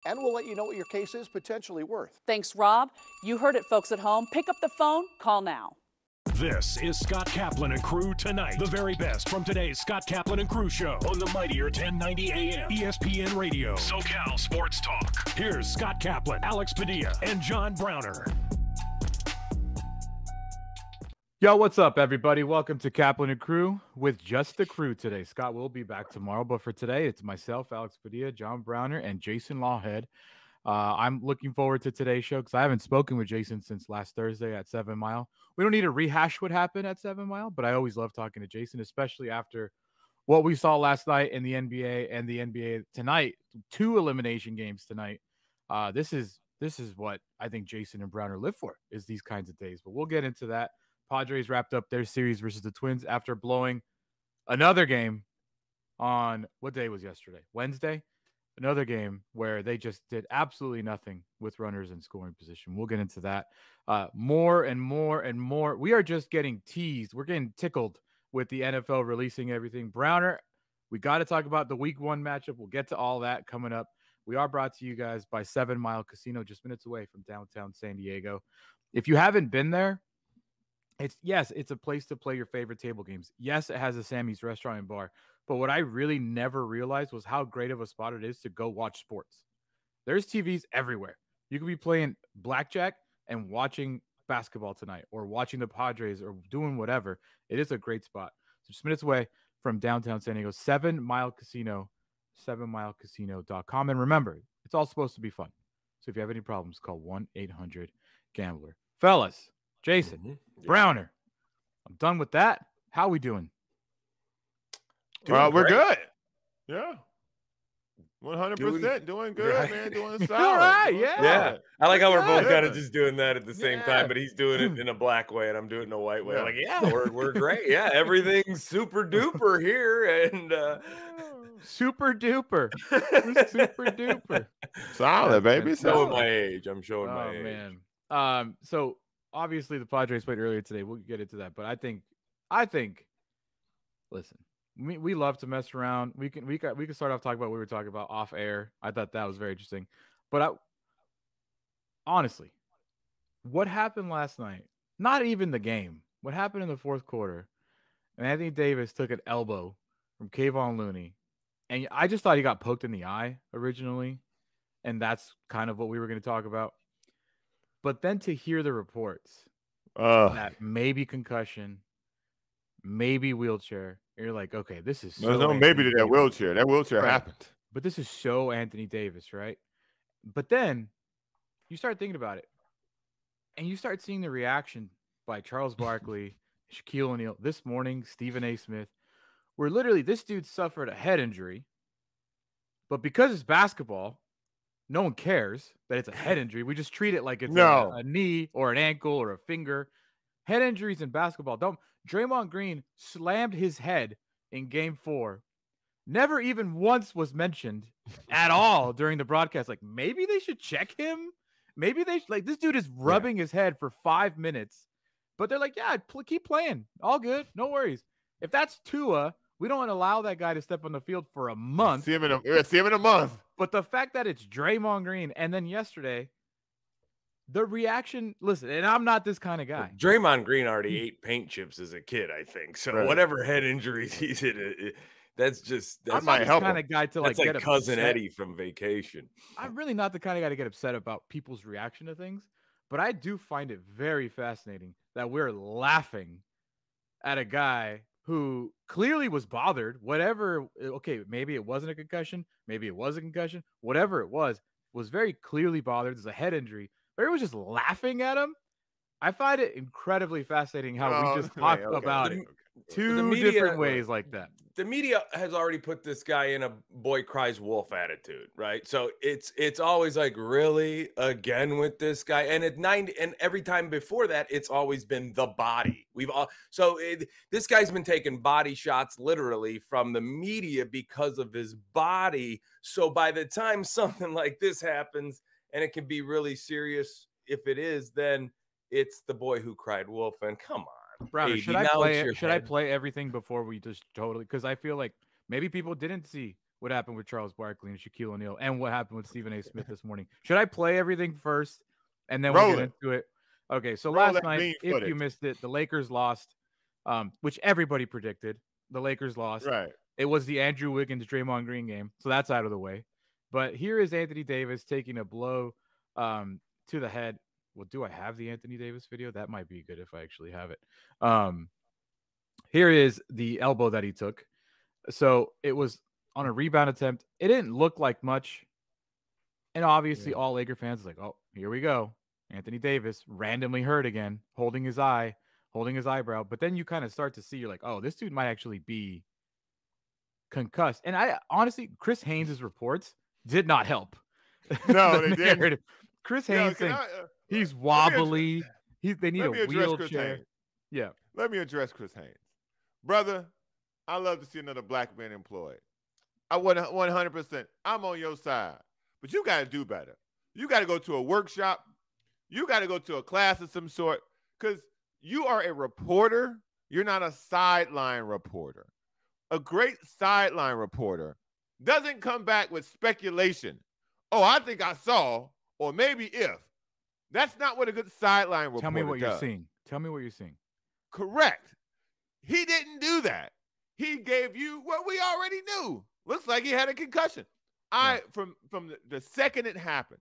And we'll let you know what your case is potentially worth. Thanks, Rob. You heard it, folks at home. Pick up the phone, call now. This is Scott Kaplan and Crew Tonight. The very best from today's Scott Kaplan and Crew show on the mightier 1090 AM ESPN Radio. SoCal Sports Talk. Here's Scott Kaplan, Alex Padilla, and John Browner. Yo, what's up, everybody? Welcome to Kaplan and Crew with just the crew today. Scott will be back tomorrow, but for today, it's myself, Alex Padilla, John Browner, and Jason Lawhead. I'm looking forward to today's show because I haven't spoken with Jason since last Thursday at 7 Mile. We don't need to rehash what happened at 7 Mile, but I always love talking to Jason, especially after what we saw last night in the NBA and the NBA tonight. 2 elimination games tonight. This is what I think Jason and Browner live for, is these kinds of days. But we'll get into that. Padres wrapped up their series versus the Twins after blowing another game on what day was yesterday? Wednesday? Another game where they just did absolutely nothing with runners in scoring position. We'll get into that. More and more and more. We are just getting teased. We're getting tickled with the NFL releasing everything. Browner, we got to talk about the week 1 matchup. We'll get to all that coming up. We are brought to you guys by 7 Mile Casino, just minutes away from downtown San Diego. If you haven't been there, it's a place to play your favorite table games. Yes, it has a Sammy's restaurant and bar. But what I really never realized was how great of a spot it is to go watch sports. There's TVs everywhere. You could be playing blackjack and watching basketball tonight, or watching the Padres, or doing whatever. It is a great spot. So just minutes away from downtown San Diego. 7 Mile Casino, 7milecasino.com. And remember, it's all supposed to be fun. So if you have any problems, call 1-800-GAMBLER. Fellas, Jason, Browner, I'm done with that. How we doing? We're good. Yeah. 100% doing good, right. Man. Doing solid. All right, yeah. I like how we're both kind of just doing that at the same time, but he's doing it in a black way and I'm doing it in a white way. Yeah. I'm like, we're great. Yeah, everything's super duper here. And super duper. Super duper. Solid, baby. Showing my age. I'm showing my age. Man. So obviously the Padres played earlier today. We'll get into that. But I think, listen, we love to mess around. We can start off talking about what we were talking about off air. I thought that was very interesting. But honestly, what happened last night, not even the game, what happened in the fourth quarter, and Anthony Davis took an elbow from Kayvon Looney. And I just thought he got poked in the eye originally. And that's kind of what we were going to talk about. But then to hear the reports that maybe concussion, maybe wheelchair, and you're like, okay, this is so there's no maybe to that wheelchair. That wheelchair happened. But this is so Anthony Davis, right? But then you start thinking about it, and you start seeing the reaction by Charles Barkley, Shaquille O'Neal, this morning, Stephen A. Smith, where literally this dude suffered a head injury, but because it's basketball, no one cares that it's a head injury. We just treat it like it's a knee or an ankle or a finger. Head injuries in basketball don't. Draymond Green slammed his head in Game 4. Never even once was mentioned at all during the broadcast. Like, maybe they should check him. Maybe they should, like, this dude is rubbing his head for 5 minutes. But they're like, yeah, keep playing. All good. No worries. If that's Tua, we don't allow that guy to step on the field for a month. See him in a month. But the fact that it's Draymond Green, and then yesterday, the reaction, listen, and I'm not this kind of guy. Draymond Green already ate paint chips as a kid, I think. So whatever head injuries he's hit, that's I'm not the kind of guy to like get cousin upset. Eddie from Vacation. I'm really not the kind of guy to get upset about people's reaction to things, but I do find it very fascinating that we're laughing at a guy who clearly was bothered. Whatever, okay, maybe it wasn't a concussion, maybe it was a concussion, whatever it was very clearly bothered. There's a head injury. Everyone's just laughing at him. I find it incredibly fascinating how we just talk about it two different ways like that. The media has already put this guy in a boy cries wolf attitude, right? So it's always like, really, again with this guy? And at 90, and every time before that, it's always been the body. This guy's been taking body shots literally from the media because of his body. So by the time something like this happens, and it can be really serious if it is, then it's the boy who cried wolf. And come on, Browner, should I play everything before we just totally? Because I feel like maybe people didn't see what happened with Charles Barkley and Shaquille O'Neal, and what happened with Stephen A. Smith this morning. Should I play everything first, and then we'll Roll get it. into it? Okay, so Roll last that night, bean if you footage. missed it, the Lakers lost, which everybody predicted. The Lakers lost. Right. It was the Andrew Wiggins, Draymond Green game, so that's out of the way. But here is Anthony Davis taking a blow to the head. Well, do I have the Anthony Davis video? That might be good if I actually have it. Here is the elbow that he took. So it was on a rebound attempt. It didn't look like much. And obviously all Laker fans are like, oh, here we go. Anthony Davis randomly hurt again, holding his eyebrow. But then you kind of start to see, you're like, oh, this dude might actually be concussed. And I honestly, Chris Haynes' reports did not help. No, they didn't. Chris Haynes saying he's wobbly. They need a wheelchair. Yeah. Let me address Chris Haynes. Brother, I love to see another black man employed. I want 100%. I'm on your side. But you got to do better. You got to go to a workshop. You got to go to a class of some sort, because you are a reporter. You're not a sideline reporter. A great sideline reporter doesn't come back with speculation. Oh, I think I saw, or maybe if. That's not what a good sideline reporter does. Tell me what you're seeing. Tell me what you're seeing. Correct. He didn't do that. He gave you what we already knew. Looks like he had a concussion. From the second it happened,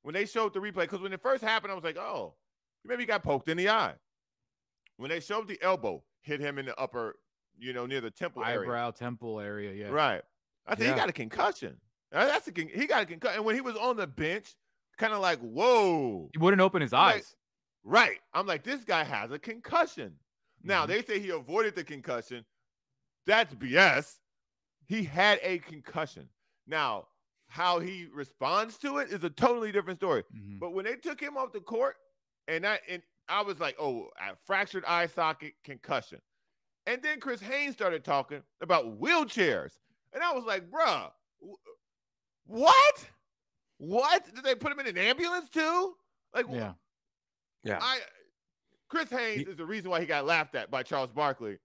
when they showed the replay, because when it first happened, I was like, oh, maybe he got poked in the eye. When they showed the elbow hit him in the upper, near the temple area. Temple area, yeah. Right. I think he got a concussion. He got a concussion. And when he was on the bench, kind of like, whoa. He wouldn't open his eyes. Right. I'm like, this guy has a concussion. Now, they say he avoided the concussion. That's BS. He had a concussion. Now, how he responds to it is a totally different story. But when they took him off the court, and I was like, oh, a fractured eye socket, concussion. And then Chris Haynes started talking about wheelchairs. And I was like, bruh, what? What? Did they put him in an ambulance too? Like, yeah. Chris Haynes is the reason why he got laughed at by Charles Barkley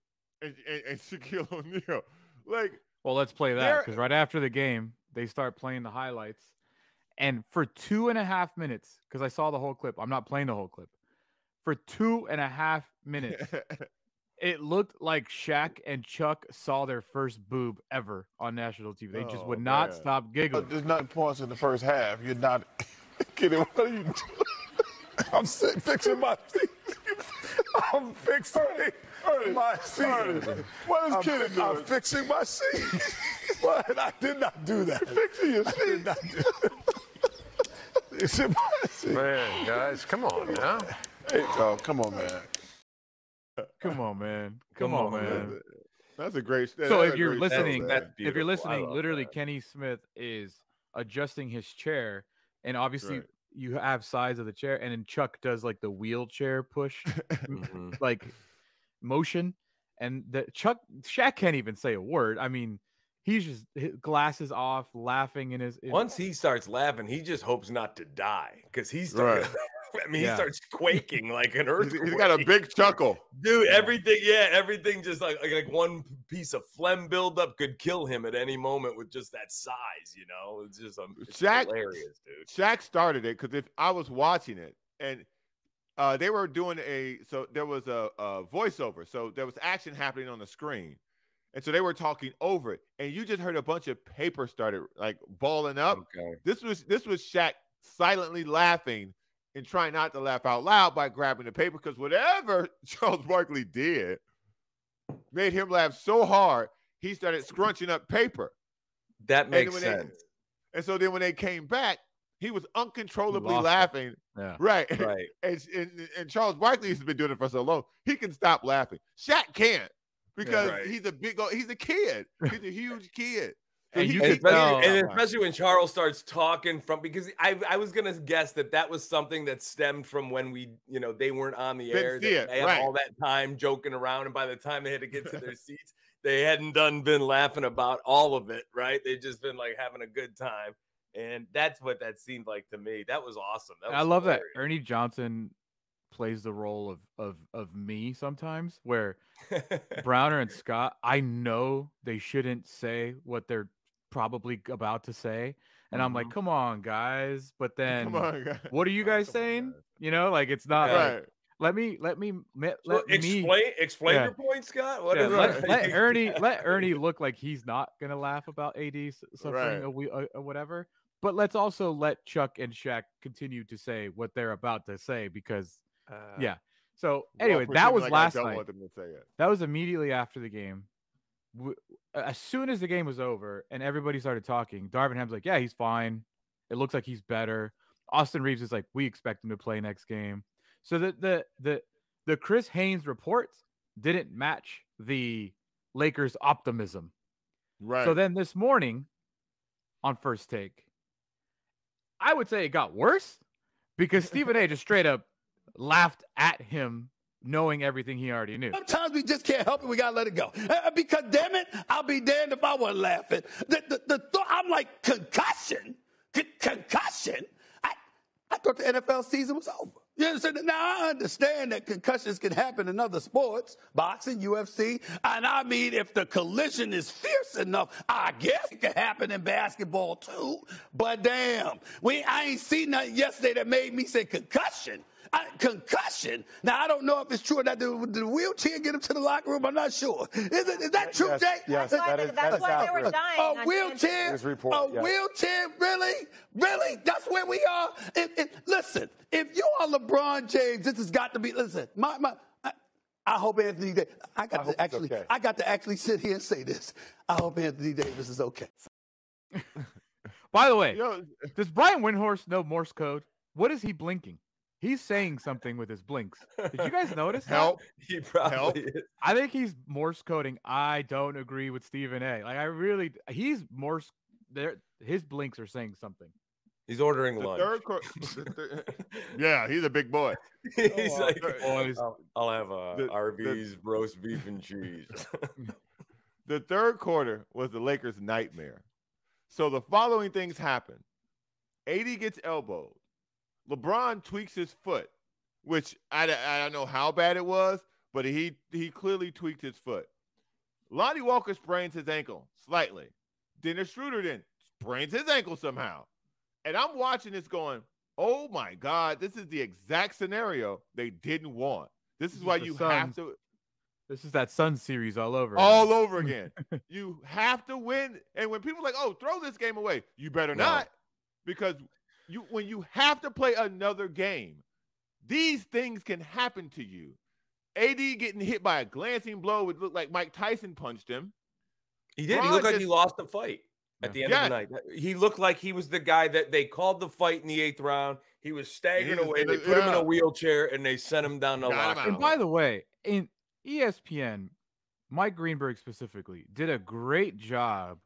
and Shaquille O'Neal. Like, well, let's play that, because right after the game, they start playing the highlights. And for 2.5 minutes, because I saw the whole clip, I'm not playing the whole clip. For 2.5 minutes, it looked like Shaq and Chuck saw their first boob ever on national TV. They just would not stop giggling. There's nothing points in the first half. You're not kidding. What are you doing? I'm fixing my seat. I'm fixing my seat. What is kidding doing? I'm fixing my seat. What? I did not do that. Fixing your seat. I did not do that. Fixing my seat. Man, guys, come on now. Hey, come on, man. Come on, man. Come on, man. That's a great. So if you're listening, literally Kenny Smith is adjusting his chair, and obviously you have sides of the chair, and then Chuck does like the wheelchair push, like motion, and Shaq can't even say a word. I mean, he's just glasses off, laughing in his. Once he starts laughing, he just hopes not to die, because he's starting. He starts quaking like an earthquake. He's got a big chuckle. Dude, everything just like one piece of phlegm buildup could kill him at any moment with just that size, It's just hilarious, dude. Shaq started it, because if I was watching it, and they were doing there was a voiceover. So there was action happening on the screen. And so they were talking over it. And you just heard a bunch of paper started like balling up. Okay. This was Shaq silently laughing and trying not to laugh out loud by grabbing the paper, because whatever Charles Barkley did made him laugh so hard, he started scrunching up paper. That makes sense. And so then when they came back, he was uncontrollably laughing. Yeah. Right. And Charles Barkley has been doing it for so long, he can stop laughing. Shaq can't, because he's a kid. He's a huge kid. And especially when Charles starts talking because I was gonna guess that was something that stemmed from when they weren't on the air. They had all that time joking around, and by the time they had to get to their seats, they hadn't been laughing about all of it. Right? They'd just been like having a good time, and that's what that seemed like to me. That was awesome. I love that Ernie Johnson plays the role of me sometimes, where Browner and Scott, I know they shouldn't say what they're probably about to say. And I'm like, come on, guys. But then Come on, guys. what are you guys saying? You know, like it's not Right. like let me So explain Yeah. your point, Scott. What yeah, is let Ernie look like he's not gonna laugh about AD suffering a whatever. But let's also let Chuck and Shaq continue to say what they're about to say because yeah. So anyway, that was last night. Want them to say it. That was immediately after the game. As soon as the game was over and everybody started talking, Darvin Ham's like, yeah, he's fine. It looks like he's better. Austin Reeves is like, we expect him to play next game. So the Chris Haynes reports didn't match the Lakers' optimism. Right. So then this morning on First Take, I would say it got worse because Stephen A just straight up laughed at him knowing everything he already knew. Sometimes we just can't help it. We got to let it go. Because, damn it, I'll be damned if I wasn't laughing. I'm like, concussion? Concussion? I thought the NFL season was over. You understand? Now, I understand that concussions can happen in other sports, boxing, UFC. And I mean, if the collision is fierce enough, I guess it could happen in basketball too. But damn, I ain't seen nothing yesterday that made me say concussion. Concussion. Now, I don't know if it's true or not. Did the wheelchair get him to the locker room? I'm not sure. Is that true, Jay? Yes, that's why they were dying. A wheelchair? Wheelchair? Really? Really? That's where we are? Listen, if you are LeBron James, this has got to be, listen, I hope Anthony Davis, I got to actually sit here and say this. I hope Anthony Davis is okay. By the way, does Brian Windhorst know Morse code? What is he blinking? He's saying something with his blinks. Did you guys notice Help? that? He probably is. I think he's Morse coding. I don't agree with Stephen A. Like he's Morse. His blinks are saying something. He's ordering lunch. Yeah, he's a big boy. He's like, boys. I'll have Arby's roast beef and cheese. The third quarter was the Lakers' nightmare. So the following things happen. AD gets elbowed. LeBron tweaks his foot, which I don't know how bad it was, but he clearly tweaked his foot. Lonnie Walker sprains his ankle slightly. Dennis Schroeder then sprains his ankle somehow. And I'm watching this going, oh, my God, this is the exact scenario they didn't want. This is why you have to. This is that Suns series all over. All over again. You have to win. And when people are like, oh, throw this game away, you better not. Because when you have to play another game, these things can happen to you. AD getting hit by a glancing blow would look like Mike Tyson punched him. He did. He looked like he lost the fight at the end of the night. He looked like he was the guy that they called the fight in the 8th round. He was staggering away. They put him in a wheelchair, and they sent him down the locker room. And by the way, in ESPN, Mike Greenberg specifically did a great job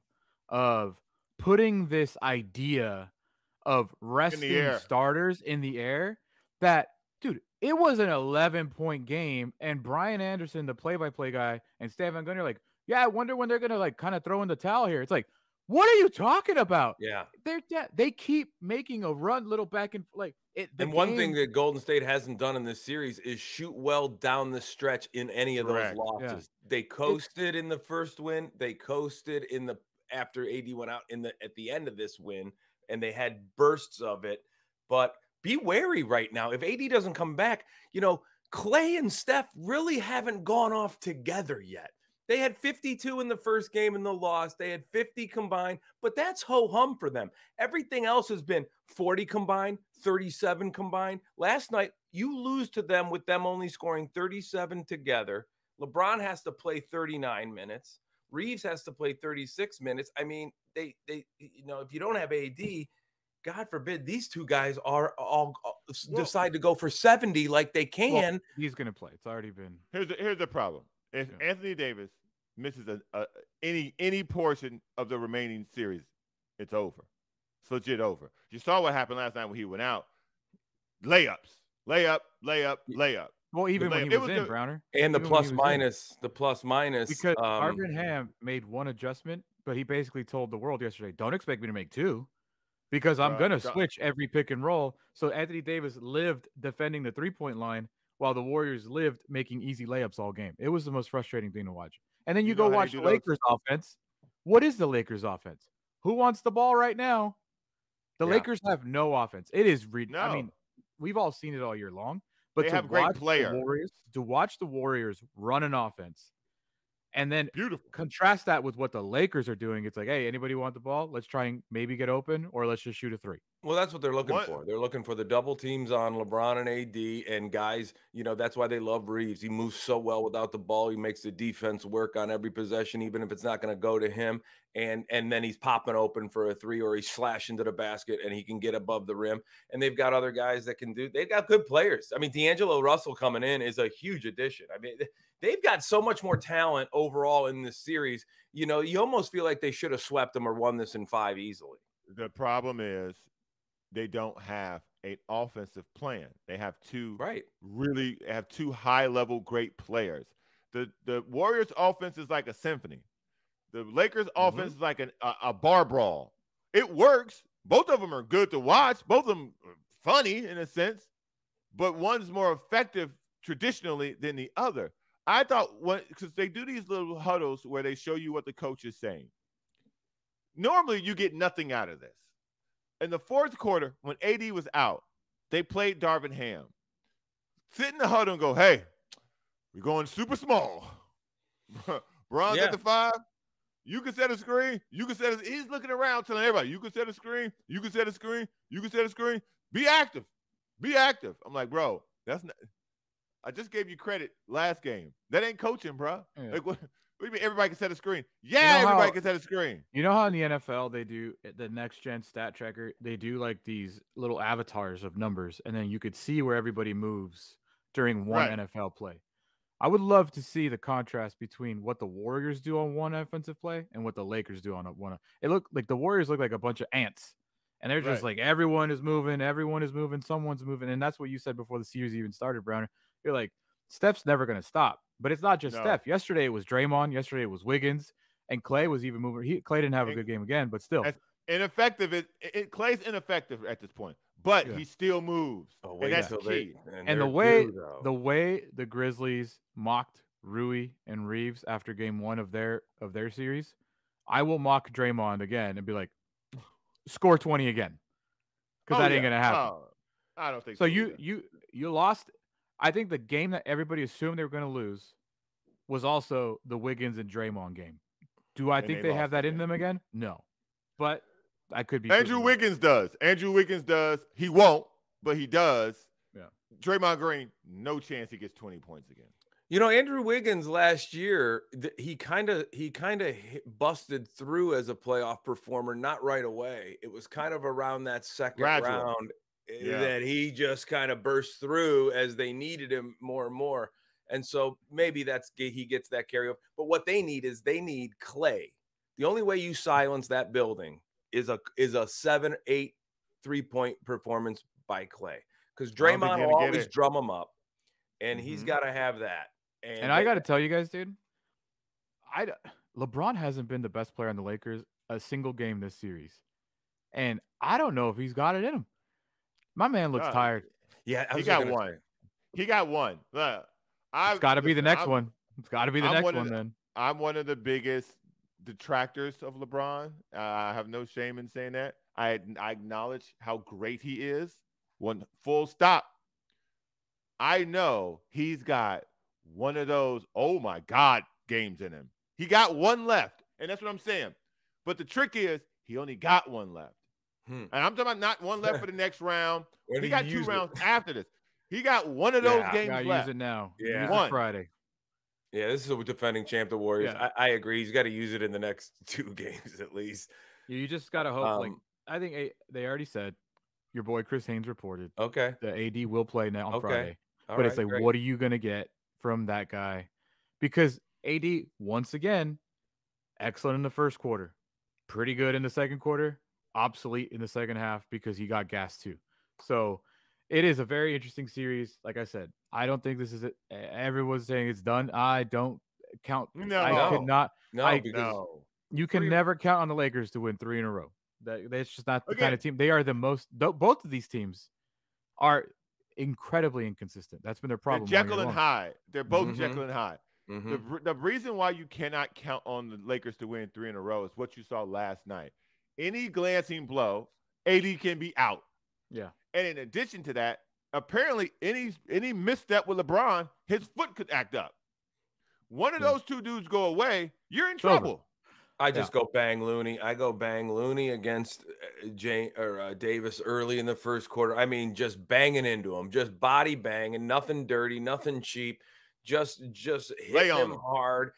of putting this idea of resting starters in the air that, dude, it was an 11-point game, and Brian Anderson, the play-by-play guy, and Stan Van Gundy are like, yeah, I wonder when they're going to, like, kind of throw in the towel here. It's like, what are you talking about? Yeah. They keep making a run little back and, like, and one thing that Golden State hasn't done in this series is shoot well down the stretch in any of those losses. Yeah. They coasted in the first win. They coasted after AD went out at the end of this win, and they had bursts of it. But be wary right now. If AD doesn't come back, Clay and Steph really haven't gone off together yet. They had 52 in the first game in the loss. They had 50 combined, but that's ho-hum for them. Everything else has been 40 combined, 37 combined. Last night, you lose to them with them only scoring 37 together. LeBron has to play 39 minutes. Reeves has to play 36 minutes. I mean, they if you don't have AD, God forbid, these two guys are all decide to go for 70 like they can. Well, he's going to play. It's already been. Here's the problem. If Anthony Davis misses any portion of the remaining series, it's over. It's legit over. You saw what happened last night when he went out. Layup, layup. Well, even when he was in, Browner. And the plus minus. Because Darvin Ham made one adjustment, but he basically told the world yesterday, don't expect me to make two because I'm going to switch every pick and roll. So Anthony Davis lived defending the three-point line while the Warriors lived making easy layups all game. It was the most frustrating thing to watch. And then you go watch the Lakers offense. What is the Lakers offense? who wants the ball right now? The Yeah. Lakers have no offense. It is No. I mean, we've all seen it all year long. But They to have great watch player. to watch the Warriors run an offense and then Beautiful. contrast that with what the Lakers are doing, it's like, hey, anybody want the ball? Let's try and maybe get open, or let's just shoot a three. Well, that's what they're looking for. They're looking for the double teams on LeBron and AD, and guys, that's why they love Reeves. He moves so well without the ball. He makes the defense work on every possession, even if it's not going to go to him. And then he's popping open for a three, or he's slashing to the basket and he can get above the rim. And they've got other guys that can do. They've got good players. I mean, D'Angelo Russell coming in is a huge addition. I mean, they've got so much more talent overall in this series. You almost feel like they should have swept them or won this in 5 easily. The problem is they don't have an offensive plan. They have two high-level great players. The Warriors' offense is like a symphony. The Lakers' offense is like a bar brawl. It works. Both of them are good to watch. Both of them are funny in a sense, but one's more effective traditionally than the other. I thought because they do these little huddles where they show you what the coach is saying. Normally, you get nothing out of this. In the fourth quarter, when AD was out, they played Darvin Ham. Sit in the huddle and go, hey, we're going super small. Bron's at the 5. You can set a screen. You can set a – he's looking around telling everybody, you can set a screen. You can set a screen. You can set a screen. Be active. Be active. I'm like, bro, that's not – I just gave you credit last game. That ain't coaching, bro. Yeah. Like, what do you mean everybody can set a screen? Yeah, everybody can set a screen. You know how in the NFL they do the next-gen stat tracker? They do like these little avatars of numbers, and then you could see where everybody moves during one NFL play. I would love to see the contrast between what the Warriors do on one offensive play and what the Lakers do on one. It looked like the Warriors look like a bunch of ants, and they're just like everyone is moving, someone's moving, and that's what you said before the series even started, Browner. You're like, Steph's never going to stop, but it's not just Steph. Yesterday it was Draymond. Yesterday it was Wiggins, and Klay was even moving. Klay didn't have a good game again, but still. Ineffective. Klay's ineffective at this point, but he still moves, and that's key. And the way the Grizzlies mocked Rui and Reeves after game 1 of their series, I will mock Draymond again and be like, score 20 again, because that ain't gonna happen. I don't think so. You lost. I think the game that everybody assumed they were going to lose was also the Wiggins and Draymond game. Do I think they have that in them again? No, but I could be. Andrew Wiggins does. He won't, but he does. Yeah. Draymond Green, no chance he gets 20 points again. Andrew Wiggins last year, he kind of busted through as a playoff performer, not right away. It was kind of around that second round that he just kind of burst through as they needed him more and more. And so maybe he gets that carryover. But what they need is Klay. The only way you silence that building is a 7-8 3-point performance by Klay, because Draymond will always drum him up, and he's got to have that. And I got to tell you guys, dude, LeBron hasn't been the best player on the Lakers a single game this series, and I don't know if he's got it in him. My man looks tired. Yeah, he got one. He got one. It's got to be the next one. It's got to be the next one then. I'm one of the biggest detractors of LeBron. I have no shame in saying that. I acknowledge how great he is. One full stop. I know he's got one of those, oh my God, games in him. He got one left, and that's what I'm saying. But the trick is he only got one left. And I'm talking about not one left for the next round. He got 2 rounds after this. He got one of those games left. Use it now. Yeah. Use it Friday. Yeah, this is a defending champ, the Warriors. Yeah. I agree. He's got to use it in the next 2 games at least. You just got to hope. I think they already said, your boy Chris Haynes reported. Okay. The AD will play now on Friday. All but right, it's like, great. what are you going to get from that guy? Because AD, once again, excellent in the first quarter. Pretty good in the second quarter. Obsolete in the second half because he got gassed too. So it is a very interesting series. Like I said, I don't think this is it. Everyone's saying it's done. I don't count. I could not. You can never count on the Lakers to win 3 in a row. That's just not the kind of team. They are the most. Both of these teams are incredibly inconsistent. That's been their problem. They're Jekyll and Hyde. They're both Jekyll and Hyde. Mm-hmm. The reason why you cannot count on the Lakers to win 3 in a row is what you saw last night. any glancing blow, AD can be out. Yeah. And in addition to that, apparently any misstep with LeBron, his foot could act up. One of those two dudes go away, you're in trouble. I just go bang Looney. I go bang Looney against Davis early in the first quarter. I mean, just banging into him, just body banging, nothing dirty, nothing cheap, just hitting him hard,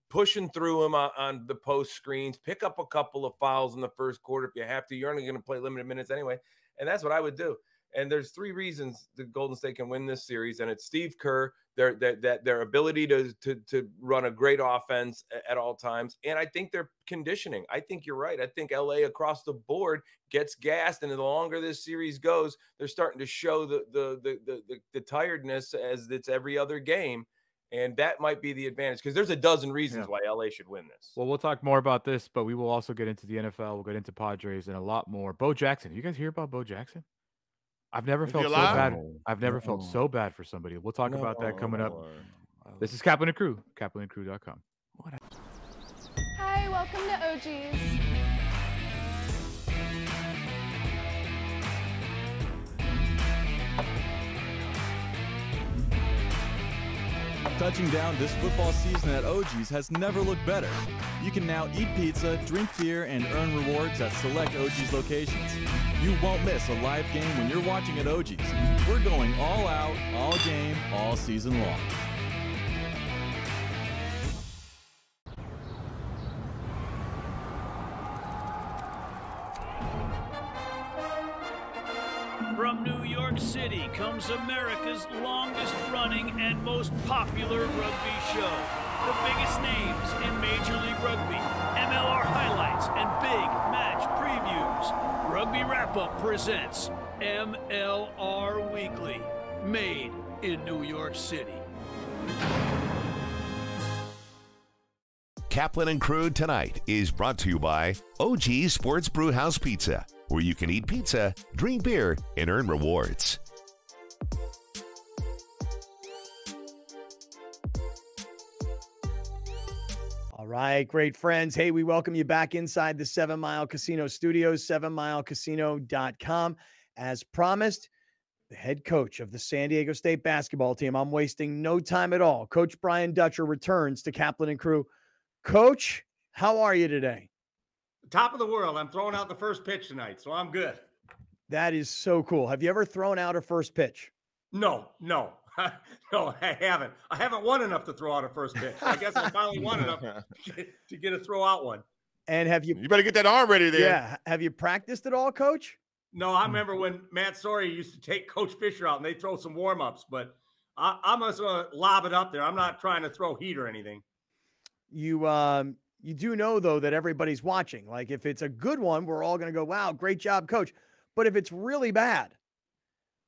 pushing through him on the post screens, pick up a couple of fouls in the first quarter if you have to. You're only going to play limited minutes anyway, and that's what I would do. And there's 3 reasons the Golden State can win this series, and it's Steve Kerr, their ability to run a great offense at all times, and I think their conditioning. I think you're right. I think LA across the board gets gassed, and the longer this series goes, they're starting to show the tiredness as it's every other game, and that might be the advantage because there's a dozen reasons why LA should win this. Well, we'll talk more about this, but we will also get into the NFL. We'll get into Padres and a lot more. Bo Jackson. You guys hear about Bo Jackson? I've never felt so bad. I've never felt so bad for somebody. We'll talk about that coming up. This is Kaplan and Crew, kaplanandcrew.com. Hi, welcome to OG's. Touching down this football season at OG's has never looked better. You can now eat pizza, drink beer, and earn rewards at select OG's locations. You won't miss a live game when you're watching at OG's. We're going all out, all game, all season long. From New York City comes America's longest running and most popular rugby show. The biggest names in Major League Rugby, MLR highlights, and big match previews. Rugby Wrap-Up presents MLR Weekly, made in New York City. Kaplan and Crew Tonight is brought to you by OG Sports Brewhouse Pizza, where you can eat pizza, drink beer, and earn rewards. All right, great friends. Hey, we welcome you back inside the 7 Mile Casino Studios, 7milecasino.com. As promised, the head coach of the San Diego State basketball team, I'm wasting no time at all. Coach Brian Dutcher returns to Kaplan and Crew. Coach, how are you today? Top of the world. I'm throwing out the first pitch tonight, so I'm good. That is so cool. Have you ever thrown out a first pitch? No. No, I haven't. I haven't won enough to throw out a first pitch. I guess I finally won enough to get a throw out one. And have you? You better get that arm ready there. Yeah. Have you practiced at all, Coach? No, I remember when Matt Soria used to take Coach Fisher out and they throw some warm-ups, but I'm just going to lob it up there. I'm not trying to throw heat or anything. You do know, though, that everybody's watching. Like, if it's a good one, we're all going to go, wow, great job, Coach. But if it's really bad,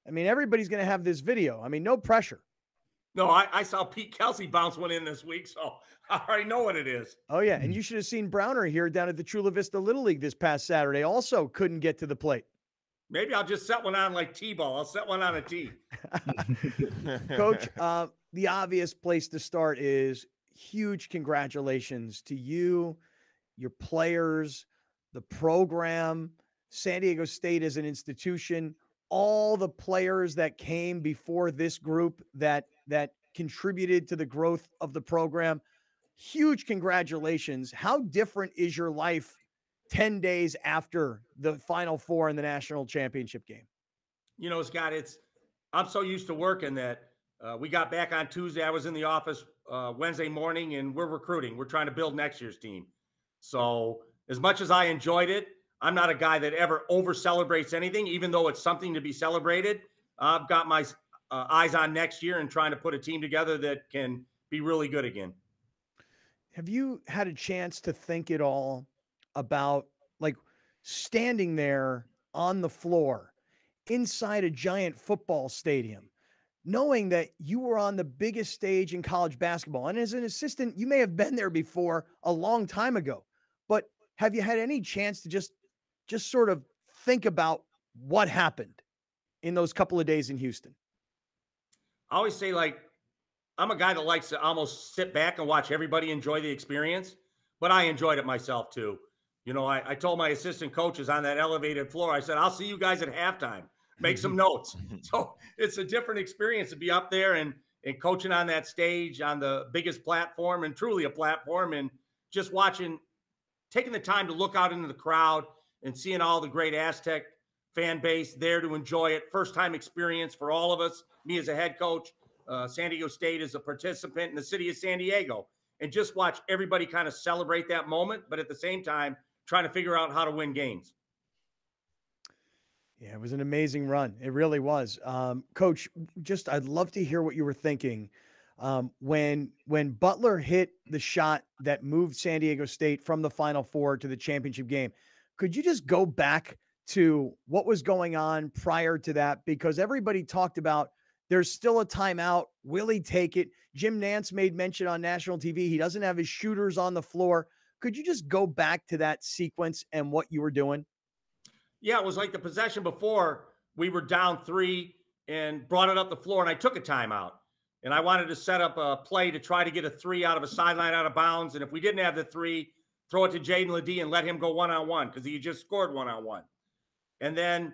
I mean, everybody's going to have this video. I mean, no pressure. No, I saw Pete Kelsey bounce one in this week, so I already know what it is. Oh, yeah, and you should have seen Browner here down at the Chula Vista Little League this past Saturday. Also couldn't get to the plate. Maybe I'll just set one on like T-ball. I'll set one on a tee. Coach, the obvious place to start is huge congratulations to you, your players, the program, San Diego State as an institution, all the players that came before this group that contributed to the growth of the program. Huge congratulations. How different is your life 10 days after the Final Four in the national championship game? You know, Scott, I'm so used to working that we got back on Tuesday. I was in the office Wednesday morning, and we're recruiting. We're trying to build next year's team. So as much as I enjoyed it, I'm not a guy that ever over-celebrates anything, even though it's something to be celebrated. I've got my eyes on next year and trying to put a team together that can be really good again. Have you had a chance to think at all about, like, standing there on the floor inside a giant football stadium, knowing that you were on the biggest stage in college basketball? And as an assistant, you may have been there before a long time ago, but have you had any chance to just sort of think about what happened in those couple of days in Houston? I always say, like, I'm a guy that likes to almost sit back and watch everybody enjoy the experience. but I enjoyed it myself too. You know, I told my assistant coaches on that elevated floor, I said, I'll see you guys at halftime. Make some notes. So it's a different experience to be up there and coaching on that stage on the biggest platform, and truly a platform, and just taking the time to look out into the crowd and seeing all the great Aztec fan base there to enjoy it. First time experience for all of us, me as a head coach, San Diego State as a participant in the city of San Diego, and just watch everybody kind of celebrate that moment, but at the same time, trying to figure out how to win games. Yeah, it was an amazing run. It really was. Coach, I'd love to hear what you were thinking when Butler hit the shot that moved San Diego State from the Final Four to the championship game. Could you just go back to what was going on prior to that? Because everybody talked about there's still a timeout. Will he take it? Jim Nantz made mention on national TV. He doesn't have his shooters on the floor. Could you just go back to that sequence and what you were doing? Yeah, it was like the possession before. We were down 3 and brought it up the floor, and I took a timeout. And I wanted to set up a play to try to get a 3 out of a sideline out of bounds. And if we didn't have the 3, throw it to Jaden Ledee and let him go one-on-one because he just scored one-on-one. And then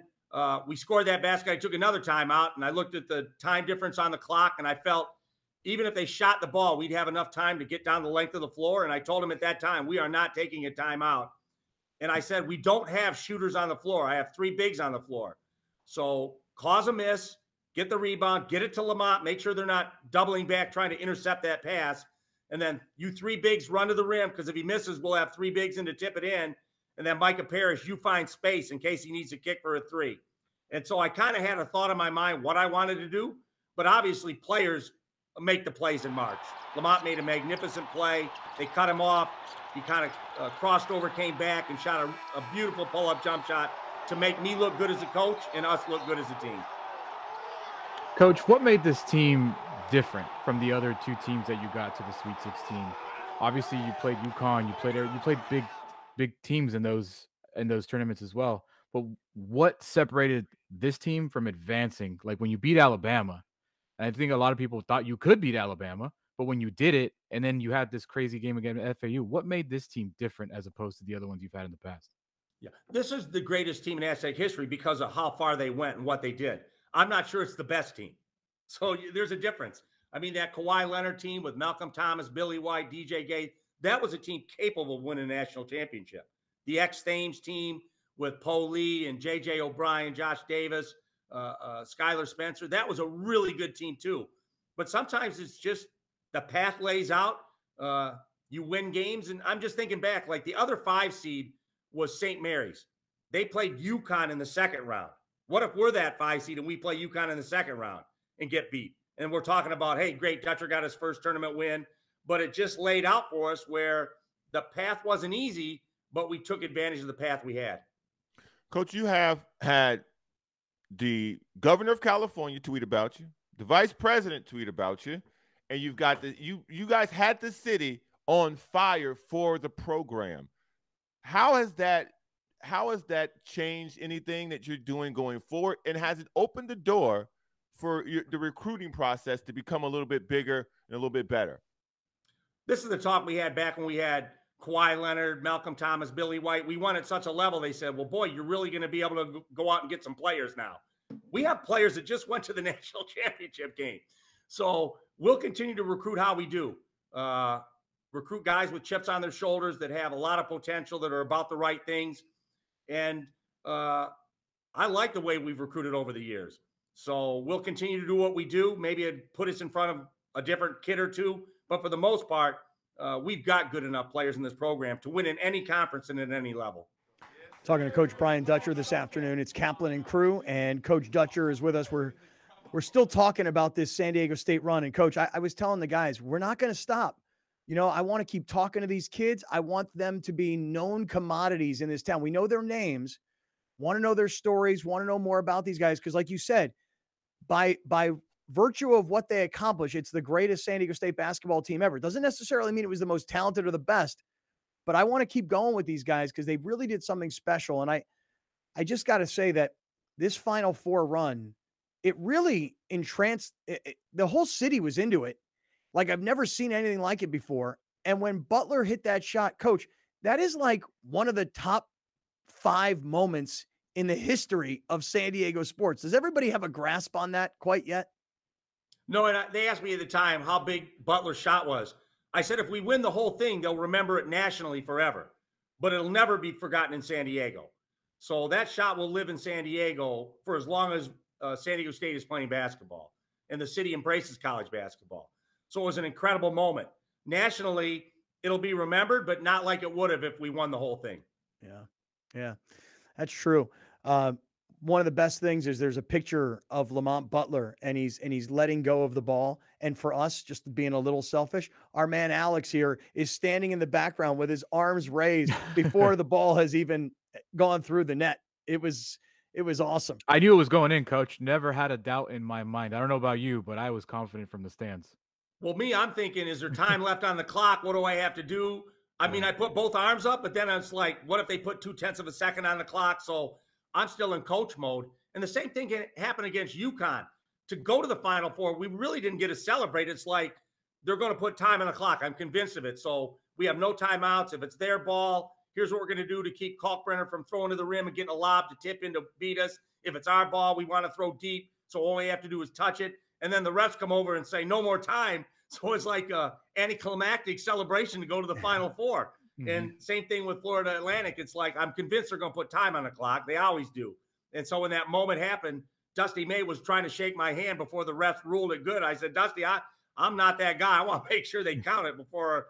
we scored that basket. I took another timeout, and I looked at the time difference on the clock, and I felt even if they shot the ball, we'd have enough time to get down the length of the floor. And I told him at that time, we are not taking a timeout. And I said, we don't have shooters on the floor. I have 3 bigs on the floor. So cause a miss, get the rebound, get it to Lamont, make sure they're not doubling back trying to intercept that pass. And then you 3 bigs run to the rim, because if he misses, we'll have 3 bigs in to tip it in. And then Micah Parrish, you find space in case he needs to kick for a 3. And so I kind of had a thought in my mind what I wanted to do. But obviously players make the plays in March. Lamont made a magnificent play. They cut him off. He kind of crossed over, came back, and shot a beautiful pull-up jump shot to make me look good as a coach and us look good as a team. Coach, what made this team different from the other 2 teams that you got to the Sweet 16? Obviously, you played UConn. You played big teams in those tournaments as well. But what separated this team from advancing? Like when you beat Alabama, and I think a lot of people thought you could beat Alabama, but when you did it, and then you had this crazy game against FAU, what made this team different as opposed to the other ones you've had in the past? Yeah, this is the greatest team in Aztec history because of how far they went and what they did. I'm not sure it's the best team. So there's a difference. I mean, that Kawhi Leonard team with Malcolm Thomas, Billy White, DJ Gay, that was a team capable of winning a national championship. The X-Thames team with Poe Lee and J.J. O'Brien, Josh Davis, Skylar Spencer, that was a really good team too. But sometimes it's just the path lays out. You win games. And I'm just thinking back, like the other 5 seed was St. Mary's. They played UConn in the second round. What if we're that 5 seed and we play UConn in the second round and get beat? And we're talking about, hey, great, Dutcher got his first tournament win. But it just laid out for us where the path wasn't easy, but we took advantage of the path we had. Coach, you have had the governor of California tweet about you, the vice president tweet about you, and you've got you guys had the city on fire for the program. How has that changed anything that you're doing going forward, and has it opened the door for the recruiting process to become a little bit bigger and a little bit better? This is the talk we had back when we had Kawhi Leonard, Malcolm Thomas, Billy White. We won at such a level, they said, well, boy, you're really going to be able to go out and get some players now. We have players that just went to the national championship game. So we'll continue to recruit how we do. Recruit guys with chips on their shoulders that have a lot of potential, that are about the right things. And I like the way we've recruited over the years. So we'll continue to do what we do. Maybe it put us in front of a different kid or 2. But for the most part, we've got good enough players in this program to win in any conference and at any level. Talking to Coach Brian Dutcher this afternoon. It's Kaplan and Crew, and Coach Dutcher is with us. We're still talking about this San Diego State run. And, Coach, I was telling the guys, we're not going to stop. You know, I want to keep talking to these kids. I want them to be known commodities in this town. We know their names, want to know their stories, want to know more about these guys. Because like you said, by virtue of what they accomplish, it's the greatest San Diego State basketball team ever. It doesn't necessarily mean it was the most talented or the best, but I want to keep going with these guys because they really did something special. And I just got to say that this Final Four run, it really entranced, the whole city was into it. Like I've never seen anything like it before. And when Butler hit that shot, Coach, that is like one of the top 5 moments in the history of San Diego sports. Does everybody have a grasp on that quite yet? No, and they asked me at the time how big Butler's shot was. I said, if we win the whole thing, they'll remember it nationally forever, but it'll never be forgotten in San Diego. So that shot will live in San Diego for as long as San Diego State is playing basketball and the city embraces college basketball. So it was an incredible moment. Nationally, it'll be remembered, but not like it would have if we won the whole thing. Yeah, that's true. One of the best things is there's a picture of Lamont Butler, and he's letting go of the ball. And for us, just being a little selfish, our man Alex here is standing in the background with his arms raised before the ball has even gone through the net. It was awesome. I knew it was going in, Coach. Never had a doubt in my mind. I don't know about you, but I was confident from the stands. Well, I'm thinking, is there time left on the clock? What do I have to do? I mean, I put both arms up, but then I was like, what if they put 0.2 of a second on the clock? So I'm still in coach mode. And the same thing can happen against UConn. To go to the Final Four, we really didn't get to celebrate. It's like they're going to put time on the clock. I'm convinced of it. So we have no timeouts. If it's their ball, here's what we're going to do to keep Kalkbrenner from throwing to the rim and getting a lob to tip in to beat us. If it's our ball, we want to throw deep. So all we have to do is touch it. And then the refs come over and say, no more time. So it's like a anticlimactic celebration to go to the Final Four. And same thing with Florida Atlantic. It's like, I'm convinced they're going to put time on the clock. They always do. And so when that moment happened, Dusty May was trying to shake my hand before the refs ruled it good. I said, Dusty, I'm not that guy. I want to make sure they count it before,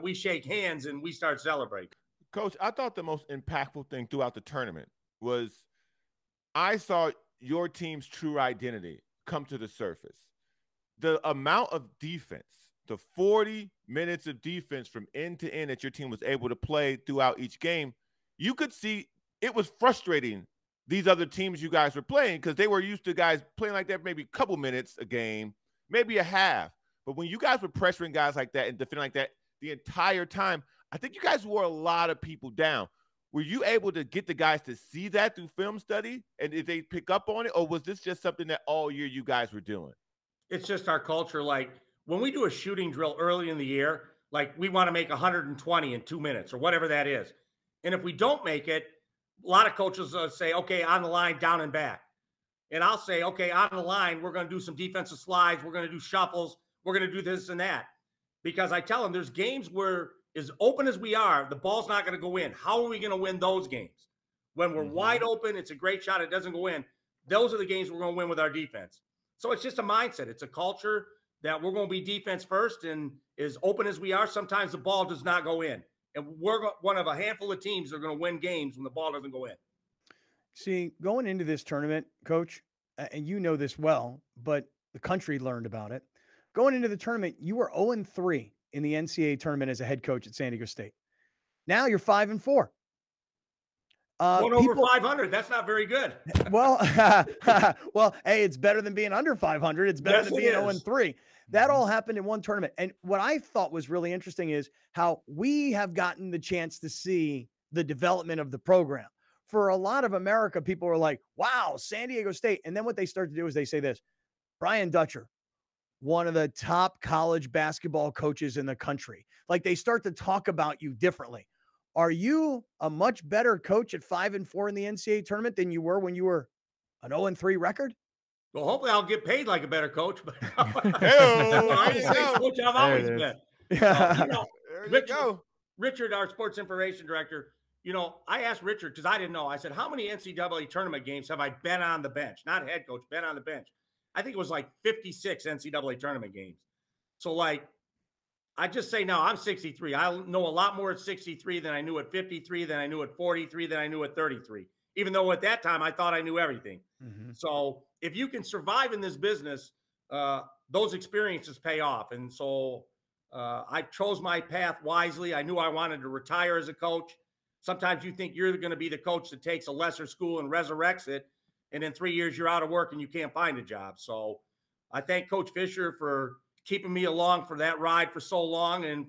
we shake hands and we start celebrating. Coach, I thought the most impactful thing throughout the tournament was I saw your team's true identity come to the surface. The amount of defense, the 40 minutes of defense from end to end that your team was able to play throughout each game, you could see it was frustrating these other teams you guys were playing because they were used to guys playing like that maybe a couple minutes a game, maybe a half. But when you guys were pressuring guys like that and defending like that the entire time, I think you guys wore a lot of people down. Were you able to get the guys to see that through film study? And did they pick up on it? Or was this just something that all year you guys were doing? It's just our culture. Like when we do a shooting drill early in the year, like we want to make 120 in 2 minutes or whatever that is. And if we don't make it, a lot of coaches say, okay, on the line, down and back. And I'll say, okay, on the line, we're going to do some defensive slides. We're going to do shuffles. We're going to do this and that. Because I tell them there's games where, as open as we are, the ball's not going to go in. How are we going to win those games? When we're wide open, it's a great shot. It doesn't go in. Those are the games we're going to win with our defense. So it's just a mindset. It's a culture that we're going to be defense first. And as open as we are, sometimes the ball does not go in. And we're one of a handful of teams that are going to win games when the ball doesn't go in. See, going into this tournament, Coach, and you know this well, but the country learned about it. Going into the tournament, you were 0-3 in the NCAA tournament as a head coach at San Diego State. Now you're 5-4. Going over 500. That's not very good. Well, hey, it's better than being under 500. It's better than being 0-3. That all happened in one tournament. And what I thought was really interesting is how we have gotten the chance to see the development of the program. For a lot of America, people are like, wow, San Diego State. And then what they start to do is they say this, Brian Dutcher, one of the top college basketball coaches in the country. Like they start to talk about you differently. Are you a much better coach at 5-4 in the NCAA tournament than you were when you were an 0-3 record? Well, hopefully I'll get paid like a better coach. But coach I've always been. Yeah. Richard, our sports information director, I asked Richard because I didn't know. I said, how many NCAA tournament games have I been on the bench? Not head coach, been on the bench. I think it was like 56 NCAA tournament games. So I just say now I'm 63. I know a lot more at 63 than I knew at 53, than I knew at 43, than I knew at 33. Even though at that time I thought I knew everything. So if you can survive in this business, those experiences pay off. And so I chose my path wisely. I knew I wanted to retire as a coach. Sometimes you think you're going to be the coach that takes a lesser school and resurrects it. And in 3 years, you're out of work and you can't find a job. So I thank Coach Fisher for keeping me along for that ride for so long. And,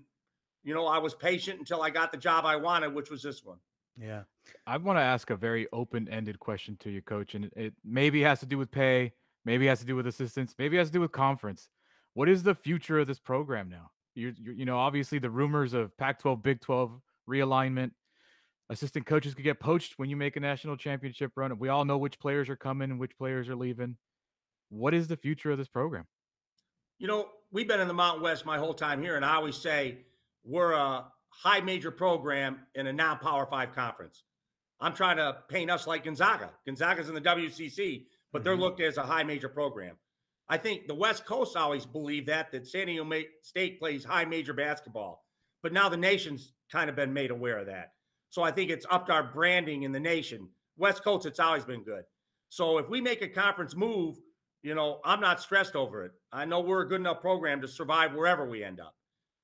I was patient until I got the job I wanted, which was this one. Yeah. I want to ask a very open-ended question to you, Coach, and it maybe has to do with pay, maybe has to do with assistants, maybe has to do with conference. What is the future of this program now? You know, obviously the rumors of Pac-12, Big 12 realignment, assistant coaches could get poached when you make a national championship run. We all know which players are coming and which players are leaving. What is the future of this program? You know, we've been in the Mountain West my whole time here, and I always say we're a high major program in a non-Power 5 conference. I'm trying to paint us like Gonzaga. Gonzaga's in the WCC, but they're looked at as a high major program. I think the West Coast always believed that San Diego State plays high major basketball, but now the nation's kind of been made aware of that. So I think it's upped our branding in the nation. West Coast, it's always been good. So if we make a conference move, you know, I'm not stressed over it. I know we're a good enough program to survive wherever we end up.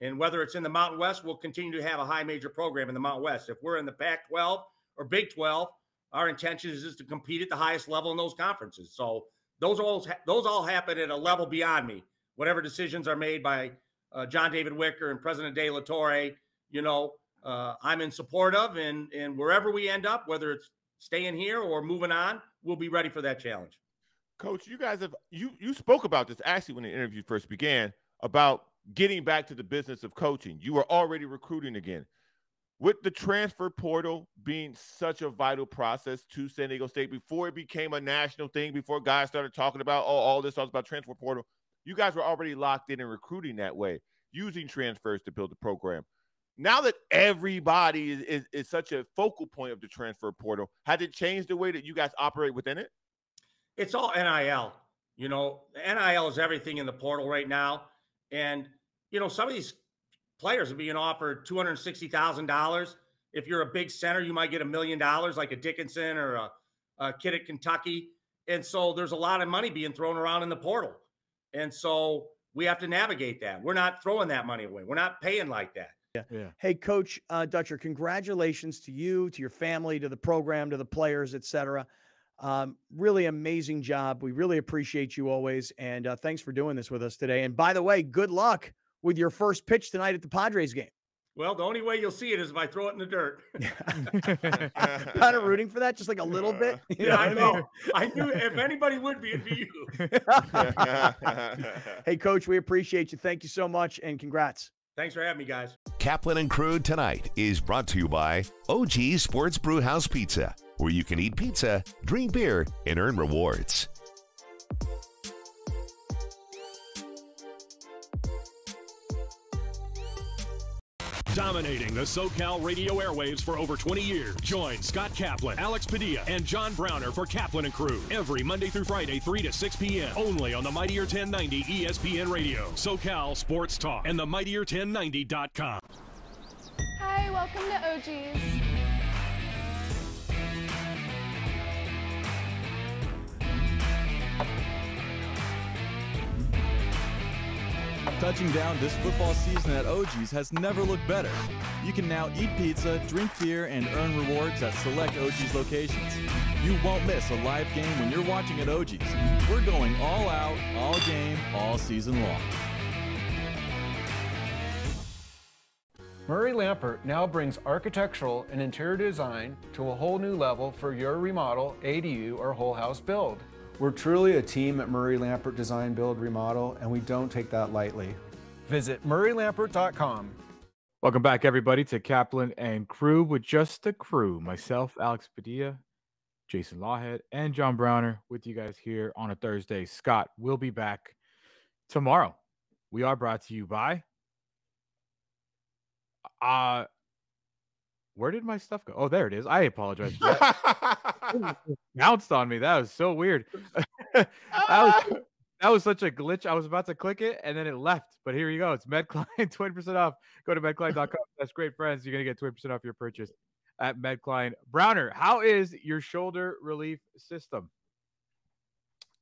And whether it's in the Mountain West, we'll continue to have a high major program in the Mountain West. If we're in the Pac-12 or Big 12, our intention is just to compete at the highest level in those conferences. So those all happen at a level beyond me. Whatever decisions are made by John David Wicker and President De La Torre, you know, I'm in support of, and wherever we end up, whether it's staying here or moving on, we'll be ready for that challenge. Coach, you guys have you spoke about this actually when the interview first began about getting back to the business of coaching. You were already recruiting again. With the transfer portal being such a vital process to San Diego State before it became a national thing, before guys started talking about all this stuff about transfer portal, you guys were already locked in and recruiting that way, using transfers to build the program. Now that everybody is such a focal point of the transfer portal, has it changed the way that you guys operate within it? It's all NIL. You know, NIL is everything in the portal right now. And, you know, some of these players are being offered $260,000. If you're a big center, you might get $1 million, like a Dickinson or a kid at Kentucky. And so there's a lot of money being thrown around in the portal. And so we have to navigate that. We're not throwing that money away. We're not paying like that. Yeah. Hey, Coach Dutcher, congratulations to you, to your family, to the program, to the players, et cetera. Really amazing job. We really appreciate you always. And thanks for doing this with us today. And by the way, good luck with your first pitch tonight at the Padres game. Well, the only way you'll see it is if I throw it in the dirt. Kind of rooting for that, just like a little bit. Yeah, I know. I knew if anybody would be, it'd be you. Hey, Coach, we appreciate you. Thank you so much, and congrats. Thanks for having me, guys. Kaplan and Crew Tonight is brought to you by OG Sports Brewhouse Pizza, where you can eat pizza, drink beer, and earn rewards. Dominating the SoCal radio airwaves for over 20 years. Join Scott Kaplan, Alex Padilla, and John Browner for Kaplan and Crew every Monday through Friday, 3 to 6 p.m. only on the Mightier 1090 ESPN Radio, SoCal Sports Talk, and the Mightier1090.com. Hi, welcome to OG's. Touching down this football season at OG's has never looked better. You can now eat pizza, drink beer, and earn rewards at select OG's locations. You won't miss a live game when you're watching at OG's. We're going all out, all game, all season long. Murray Lampert now brings architectural and interior design to a whole new level for your remodel, ADU, or whole house build. We're truly a team at Murray Lampert Design, Build, Remodel, and we don't take that lightly. Visit murraylampert.com. Welcome back, everybody, to Kaplan and Crew with just the crew. Myself, Alex Padilla, Jason Lawhead, and John Browner with you guys here on a Thursday. Scott will be back tomorrow. We are brought to you by... where did my stuff go? Oh, there it is. I apologize. Bounced on me. That was so weird. that was such a glitch. I was about to click it and then it left. But here you go. It's MedCline, 20% off. Go to medcline.com. That's great, friends. You're gonna get 20% off your purchase at MedCline. Browner, how is your shoulder relief system?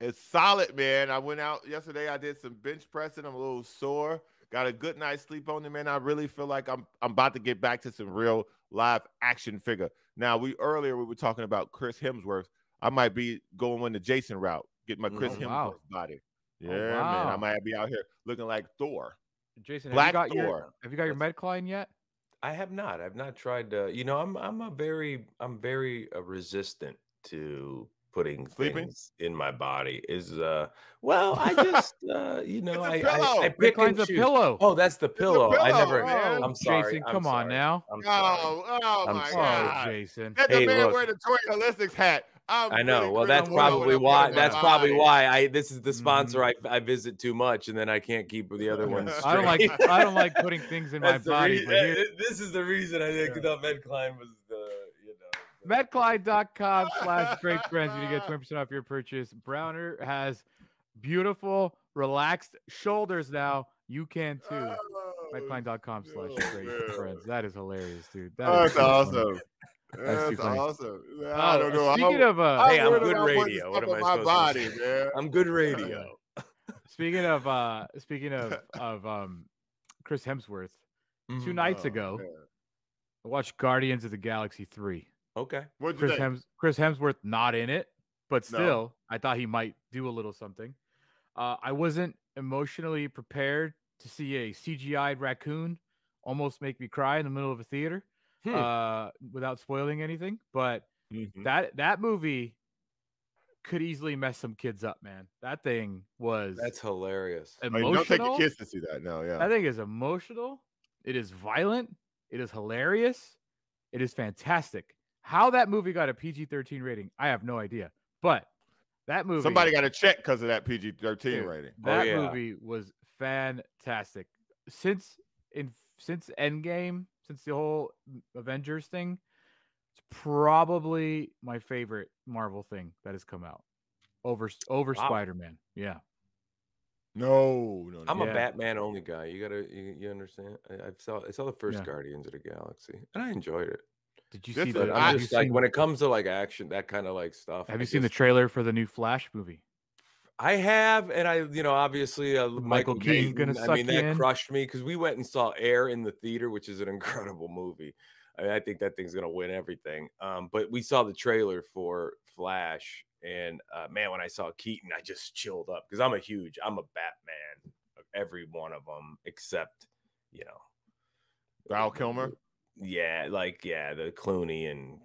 It's solid, man. I went out yesterday. I did some bench pressing. I'm a little sore. Got a good night's sleep on it, man. I really feel like I'm about to get back to some real live action figure. Now, earlier we were talking about Chris Hemsworth. I might be going the Jason route, get my Chris Hemsworth body. Yeah, man. I might be out here looking like Thor. Jason, Black have Thor. Have you got your MedCline yet? I have not. I've not tried to. You know, I'm very resistant to putting Sleeping? things in my body is well, I just I pick and a choose. pillow. Oh, that's the pillow. I never. man. I'm sorry. Jason, I'm come on sorry. now. I'm sorry. Oh I'm my sorry. God. Jason. Let the Hey, man look. wear the Toy Holistics hat. I know. Really Well, that's critical of probably what why. I'm That's putting probably in my body. why I. This is the sponsor. I visit too much, and then I can't keep the other ones straight. I don't like putting things in my That's the body. But here, this is the reason I think that Medcline was the Medcline.com/great friends. You get 20% off your purchase. Browner has beautiful, relaxed shoulders now. You can too. Medcline.com/great friends. That is hilarious, dude. That's so awesome. funny. That's funny. awesome. I don't know. Speaking of, hey, I'm worried good about putting radio. stuff What am in I my supposed body, to say? man? I'm good radio. Speaking of Chris Hemsworth, 2 nights ago, man. I watched Guardians of the Galaxy 3. Okay. What'd you think? Chris Hemsworth not in it, but No. still, I thought he might do a little something. I wasn't emotionally prepared to see a CGI'd raccoon almost make me cry in the middle of a theater, without spoiling anything. But that movie could easily mess some kids up, man. That thing was That's hilarious. emotional. Don't take your kids to see that. No, yeah. That thing is emotional. It is violent. It is hilarious. It is fantastic. How that movie got a PG-13 rating, I have no idea. But that movie, Somebody got to check because of that PG-13 rating. That movie was fantastic. Since Endgame, since the whole Avengers thing, it's probably my favorite Marvel thing that has come out over Spider-Man. Yeah. No. I'm a Batman only guy. You understand? I saw the first Guardians of the Galaxy, and I enjoyed it. Did you see the? I'm just like when it comes to like action, that kind of like stuff. Have you seen the trailer for the new Flash movie? I have, and I, obviously Michael Keaton gonna suck you that in? crushed me because we went and saw Air in the theater, which is an incredible movie. I think that thing's gonna win everything. But we saw the trailer for Flash, and man, when I saw Keaton, I just chilled up because I'm a Batman of every one of them except Val Kilmer. Yeah, the Clooney and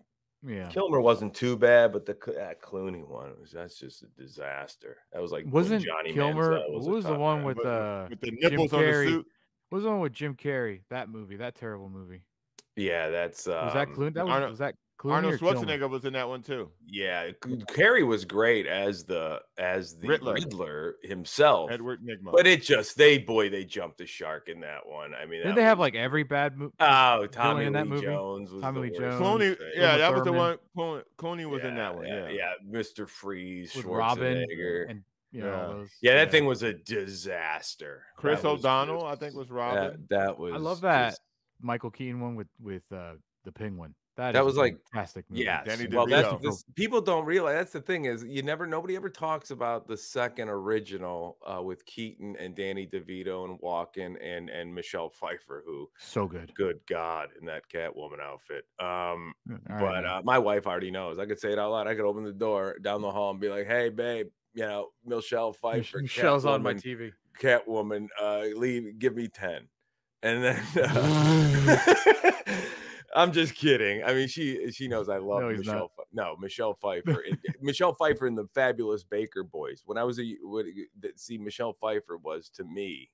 Kilmer wasn't too bad, but that Clooney one that's just a disaster. That was like Wasn't Johnny Kilmer? Manziel What was the one with the Jim nipples on the Carrey? suit? What was the one with Jim Carrey? That movie, that terrible movie. Yeah, that's Was that Clooney? Was that Clooney Arnold or Kilmer? Schwarzenegger was in that one too. Yeah, Carrey was great as the Riddler himself. Edward Nygma. But it just they jumped the shark in that one. I mean, Didn't they have like every bad movie? Tommy in that Lee movie? Jones was Tommy the Lee worst. Jones. Clooney, Uma that was the Thurman. one. Clooney was in that one. Yeah, Mr. Freeze, With Robin Schwarzenegger. and all those. That thing was a disaster. Chris That was O'Donnell, just- I think, was Robin. That was. I love that just- Michael Keaton one with the Penguin. That is was a like fantastic movie. Yes. Danny Well, that's DeVito. people don't realize. That's the thing is nobody ever talks about the second original with Keaton and Danny DeVito and Walken and Michelle Pfeiffer, who so good. Good God, in that Catwoman outfit. All But right, man. my wife already knows. I could say it out loud. I could open the door down the hall and be like, "Hey, babe, Michelle Pfeiffer, Michelle's on my Catwoman- TV. Catwoman, give me 10." And then I'm just kidding. I mean, she knows I love No, he's Michelle. Michelle Pfeiffer. Michelle Pfeiffer in the Fabulous Baker Boys. When I was Michelle Pfeiffer was to me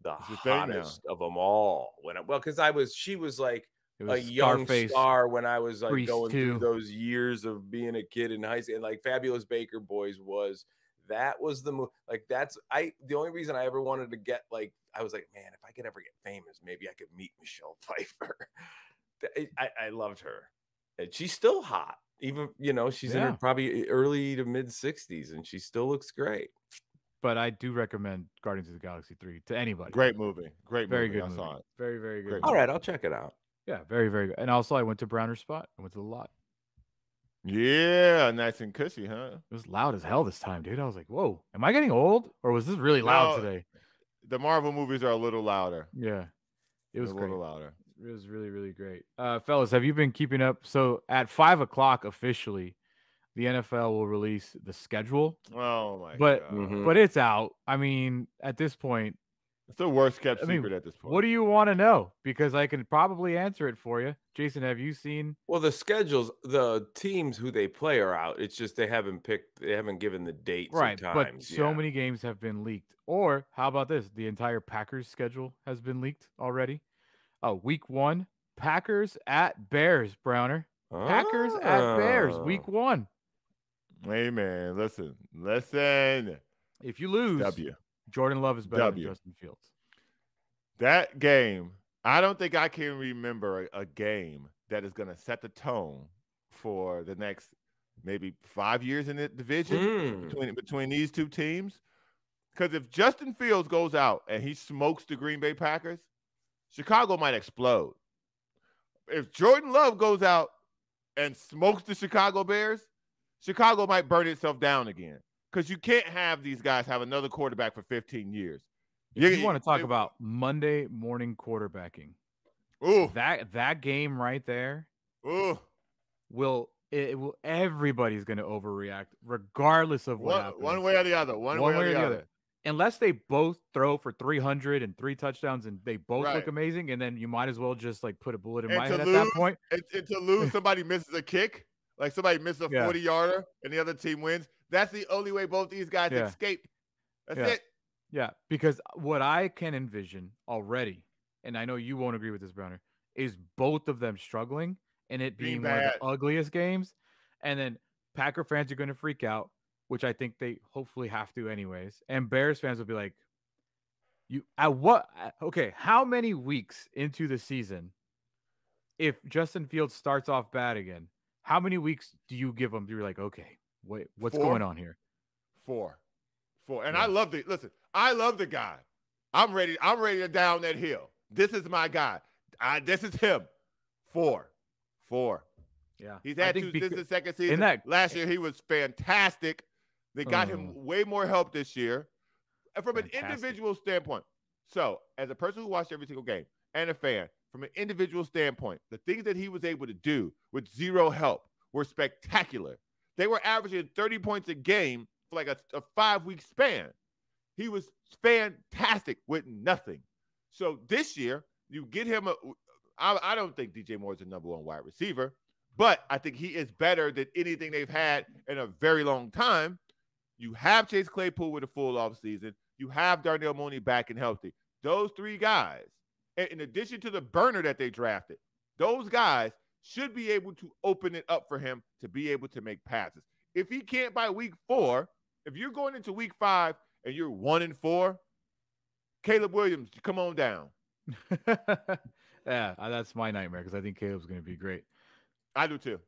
the She's a thing now. hottest of them all. Because she was like It a was young Scarface, star when I was like Grease going 2. through those years of being a kid in high school. And like Fabulous Baker Boys was the movie. Like the only reason I ever wanted to get I was like, man, if I could ever get famous, maybe I could meet Michelle Pfeiffer. I loved her, and she's still hot. Even she's in her probably early to mid 60s, and she still looks great. But I do recommend Guardians of the Galaxy 3 to anybody. Great movie. Great Very movie. good I movie. saw it. Very, very good. Great All right, I'll check it out. Yeah, very, very good. And also, I went to Browner Spot. I went to the lot. Yeah, nice and cushy, huh? It was loud as hell this time, dude. I was like, whoa, am I getting old? Or was this really loud No, today? The Marvel movies are a little louder. Yeah. It was a great. little louder. It was really, really great. Fellas, have you been keeping up? So at 5 o'clock officially, the NFL will release the schedule. Oh my but God. but it's out. I mean, at this point, It's the worst kept I mean, secret at this point. what do you want to know? Because I can probably answer it for you. Jason, have you seen? Well, the schedules, the teams who they play are out. It's just they haven't given the dates Right, or but times. so many games have been leaked. Or how about this? The entire Packers schedule has been leaked already. Week 1, Packers at Bears, Browner. Packers at Bears, week 1. Hey, man, listen. If you lose, Jordan Love is better than Justin Fields. That game, I don't think I can remember a game that is going to set the tone for the next maybe 5 years in the division between these two teams. Because if Justin Fields goes out and he smokes the Green Bay Packers, Chicago might explode. If Jordan Love goes out and smokes the Chicago Bears, Chicago might burn itself down again. Because you can't have these guys have another quarterback for 15 years. If you want to talk about Monday morning quarterbacking, that game right there, everybody's going to overreact regardless of what happens. One way or the other. One way or the other. Unless they both throw for 300 and 3 touchdowns and they both look amazing, and then you might as well just like put a bullet in my head at that point. And to lose, somebody misses a kick, like somebody misses a 40-yarder and the other team wins. That's the only way both these guys escape. That's it. Yeah, because what I can envision already, and I know you won't agree with this, Browner, is both of them struggling and it being one of the ugliest games. And then Packer fans are going to freak out, which I think they hopefully have to anyways. And Bears fans will be like, how many weeks into the season, if Justin Fields starts off bad again, how many weeks do you give them? You're like, okay, wait, what's going on here? 4. And I love I love the guy. I'm ready to down that hill. This is my guy. This is him. 4. Yeah. He's had this is the second season. Last year he was fantastic. They got him way more help this year. And from an individual standpoint, so as a person who watched every single game and a fan, from an individual standpoint, the things that he was able to do with zero help were spectacular. They were averaging 30 points a game for like a 5-week span. He was fantastic with nothing. So this year, you get him I don't think DJ Moore is the number 1 wide receiver, but I think he is better than anything they've had in a very long time. You have Chase Claypool with a full offseason. You have Darnell Mooney back and healthy. Those 3 guys, in addition to the burner that they drafted, those guys should be able to open it up for him to be able to make passes. If he can't by week 4, if you're going into week 5 and you're 1-4, Caleb Williams, come on down. Yeah, that's my nightmare because I think Caleb's going to be great. I do too.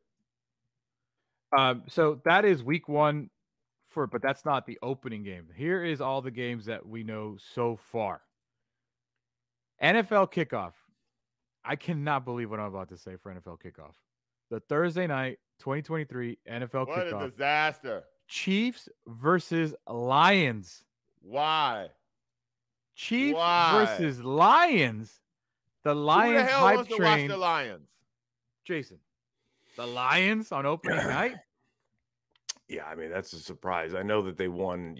So that is week 1 but that's not the opening game. Here is all the games that we know so far. NFL kickoff. I cannot believe what I'm about to say for NFL kickoff. The Thursday night 2023 NFL kickoff. What a disaster. Chiefs versus Lions. Why? Chiefs versus Lions. The Lions Who the hell hype wants to train. watch the Lions? Jason. The Lions on opening night? Yeah, I mean, that's a surprise. I know that they won,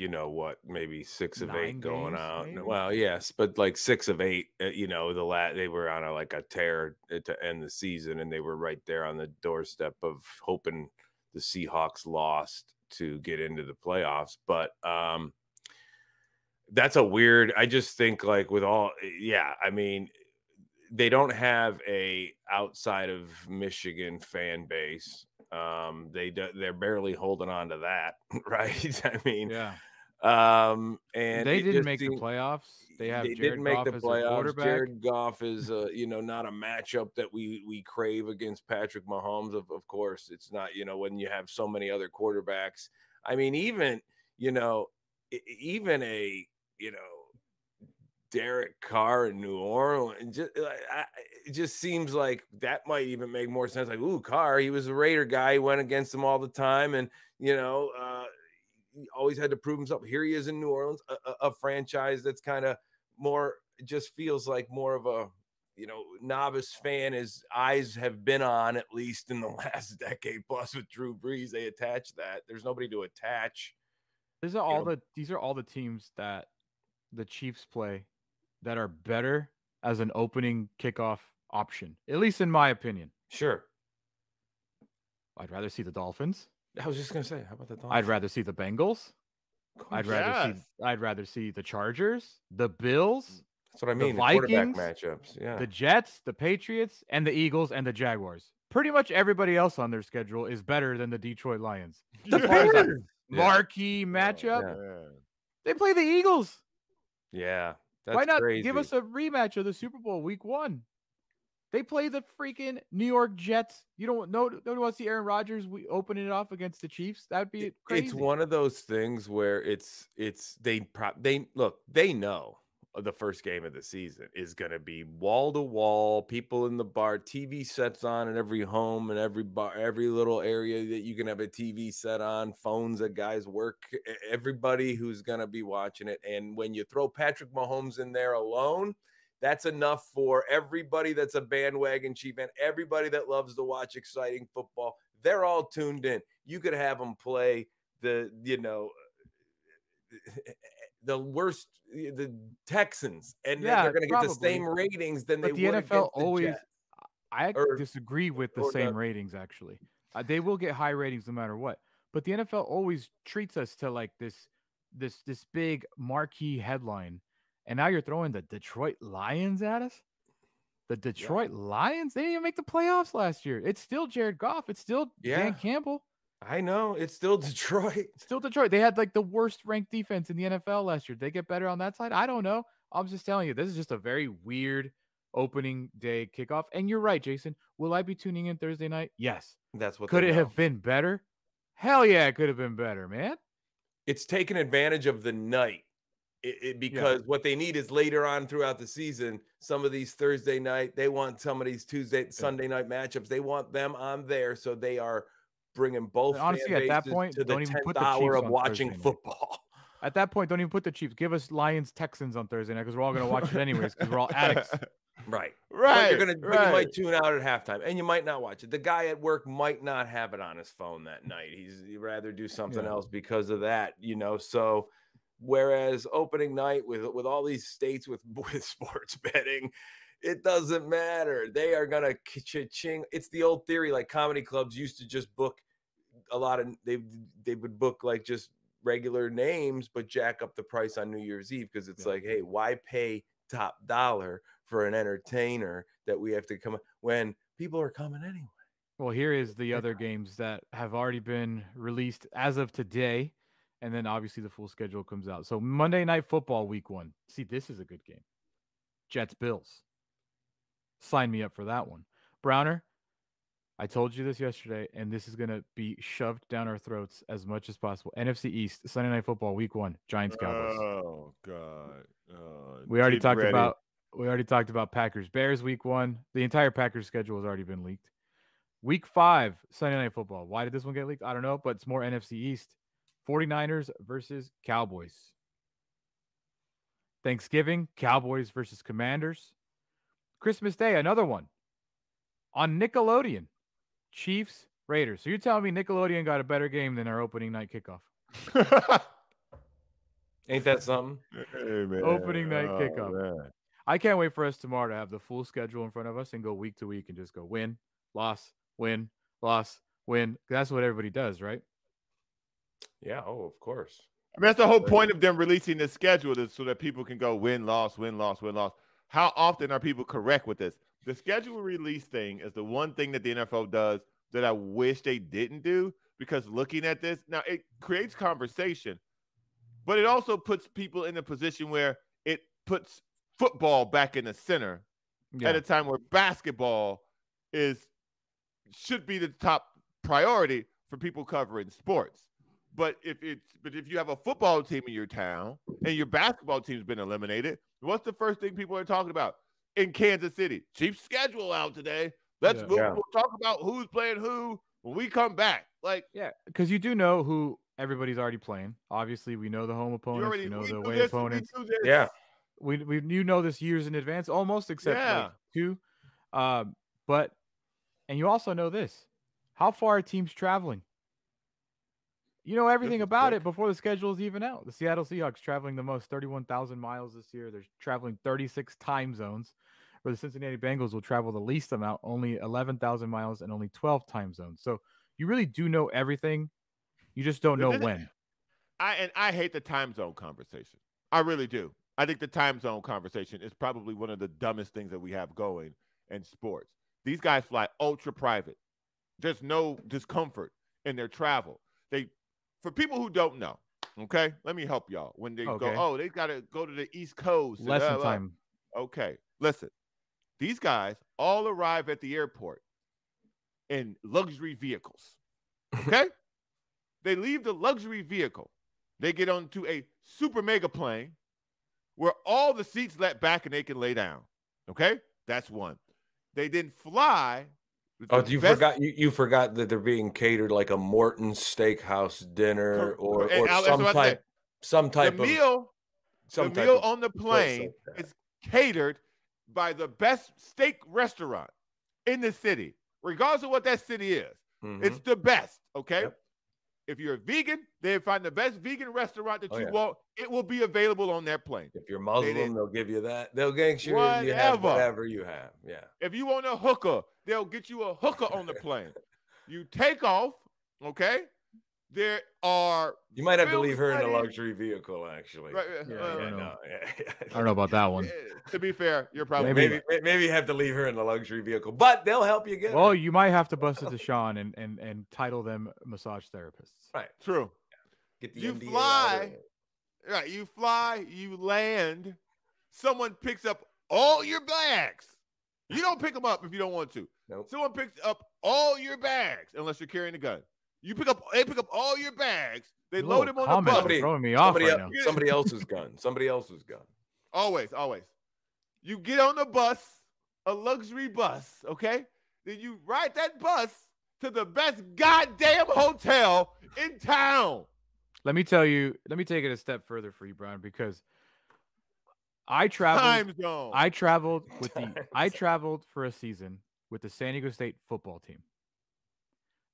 maybe 6 of 8 going out. Maybe? Well, yes, but like 6 of 8, they were on a tear to end the season, and they were right there on the doorstep of hoping the Seahawks lost to get into the playoffs. But that's a weird, I just think I mean, they don't have a outside of Michigan fan base. They're barely holding on to that, right? I mean, and they didn't make the playoffs. They didn't make the playoffs. Jared Goff is not a matchup that we crave against Patrick Mahomes. Of course, it's not, when you have so many other quarterbacks. I mean, even a Derek Carr in New Orleans, it just seems like that might even make more sense. Like, ooh, Carr, he was a Raider guy. He went against them all the time. And, he always had to prove himself. Here he is in New Orleans, a franchise that's kind of more, just feels like more of a, novice fan. His eyes have been on, at least in the last decade plus with Drew Brees. They attach that. There's nobody to attach. These are all the teams that the Chiefs play that are better as an opening kickoff option, at least in my opinion. Sure. I'd rather see the Dolphins. I was just gonna say, how about the Dolphins? I'd rather see the Bengals. I'd rather see the Chargers, the Bills. That's what I mean. The Vikings, quarterback matchups. Yeah. the Jets, the Patriots, and the Eagles and the Jaguars. Pretty much everybody else on their schedule is better than the Detroit Lions. As far as a marquee matchup, they play the Eagles. Yeah. That's Why not crazy. give us a rematch of the Super Bowl Week 1? They play the freaking New York Jets. You don't want to see Aaron Rodgers opening it off against the Chiefs. That'd be crazy. It's one of those things where they know the first game of the season is going to be wall to wall, people in the bar, TV sets on in every home and every bar, every little area that you can have a TV set on, phones at guys work, everybody who's going to be watching it. And when you throw Patrick Mahomes in there alone, that's enough for everybody that's a bandwagon Chief fan, everybody that loves to watch exciting football. They're all tuned in. You could have them play the worst, the Texans, and then they're going to get the same ratings than they would against the always. Jets. I disagree with the same ratings. Actually, they will get high ratings no matter what. But the NFL always treats us to like this big marquee headline. And now you're throwing the Detroit Lions at us? The Detroit Lions? They didn't even make the playoffs last year. It's still Jared Goff. It's still Dan Campbell. I know. It's still Detroit. It's still Detroit. They had like the worst ranked defense in the NFL last year. Did they get better on that side? I don't know. I'm just telling you, this is just a very weird opening day kickoff. And you're right, Jason. Will I be tuning in Thursday night? Yes. That's what could it have been better? Hell yeah, it could have been better, man. It's taken advantage of the night. Because what they need is later on throughout the season, some of these Thursday night, they want some of these Sunday night matchups. They want them on there, so they are bringing both. Honestly, at that point, to don't the even put 10th the hour Chiefs of on watching Thursday night. football. At that point, don't even put the Chiefs. Give us Lions Texans on Thursday night because we're all going to watch it anyways because we're all addicts. Right. But you might tune out at halftime, and you might not watch it. The guy at work might not have it on his phone that night. He'd rather do something else because of that, So. Whereas opening night with all these states with sports betting, it doesn't matter. They are gonna cha-ching. It's the old theory, like comedy clubs used to just book a lot of. They would book like just regular names, but jack up the price on New Year's Eve because it's like, hey, why pay top dollar for an entertainer that we have to come when people are coming anyway? Well, here is the other games that have already been released as of today. And then obviously the full schedule comes out. So Monday Night Football Week 1. See, this is a good game. Jets Bills. Sign me up for that one. Browner, I told you this yesterday, and this is going to be shoved down our throats as much as possible. NFC East, Sunday Night Football Week 1, Giants Cowboys. Oh God. We already talked about Packers Bears Week 1. The entire Packers schedule has already been leaked. Week 5, Sunday Night Football. Why did this one get leaked? I don't know, but it's more NFC East. 49ers versus Cowboys. Thanksgiving, Cowboys versus Commanders. Christmas Day, another one. On Nickelodeon, Chiefs, Raiders. So you're telling me Nickelodeon got a better game than our opening night kickoff? Ain't that something? Hey, man. Opening night kickoff. Man. I can't wait for us tomorrow to have the full schedule in front of us and go week to week and just go win, loss, win, loss, win. That's what everybody does, right? Yeah, of course. I mean, that's the whole point of them releasing the schedule is so that people can go win, loss, win, loss, win, loss. How often are people correct with this? The schedule release thing is the one thing that the NFL does that I wish they didn't do, because looking at this, now it creates conversation, but it also puts people in a position where it puts football back in the center at a time where basketball should be the top priority for people covering sports. But if you have a football team in your town and your basketball team's been eliminated, what's the first thing people are talking about in Kansas City? Chiefs schedule out today. We'll talk about who's playing who when we come back. Because you do know who everybody's already playing. Obviously, we know the home opponents. We know the away opponents. You know this years in advance, almost except two. And you also know this: how far are teams traveling? You know everything about it before the schedule is even out. The Seattle Seahawks traveling the most, 31,000 miles this year. They're traveling 36 time zones, where the Cincinnati Bengals will travel the least amount, only 11,000 miles and only 12 time zones. So you really do know everything. You just don't know when. I hate the time zone conversation. I really do. I think the time zone conversation is probably one of the dumbest things that we have going in sports. These guys fly ultra private. There's no discomfort in their travel. For people who don't know, okay, let me help y'all. When they go, they got to go to the East Coast. Lesson time. Okay, listen. These guys all arrive at the airport in luxury vehicles, okay? They leave the luxury vehicle. They get onto a super mega plane where all the seats let back and they can lay down, okay? That's one. They then fly. Oh, you forgot that they're being catered like a Morton's Steakhouse dinner or some type of meal. The meal on the plane is catered by the best steak restaurant in the city, regardless of what that city is. It's the best, okay? Yep. If you're a vegan, they find the best vegan restaurant that you want. It will be available on that plane. If you're Muslim, they'll give you that. They'll make sure you have whatever you have. Yeah. If you want a hookah, they'll get you a hookah on the plane. You take off, okay? There are. You might have to leave her in a luxury vehicle, actually. Right, I don't know about that one. To be fair, you're probably maybe you have to leave her in the luxury vehicle, but they'll help you get. Well, you might have to bust it to Sean and title them massage therapists. Right. True. Get the you NDA fly. Right. You fly. You land. Someone picks up all your bags. You don't pick them up if you don't want to. Nope. Someone picks up all your bags unless you're carrying a gun. They pick up all your bags. They load them on the bus. Throwing me off right now. Somebody else's gun. Somebody else's gun. Always, always. You get on the bus, a luxury bus, okay? Then you ride that bus to the best goddamn hotel in town. Let me take it a step further for you, Brian, because I traveled for a season with the San Diego State football team.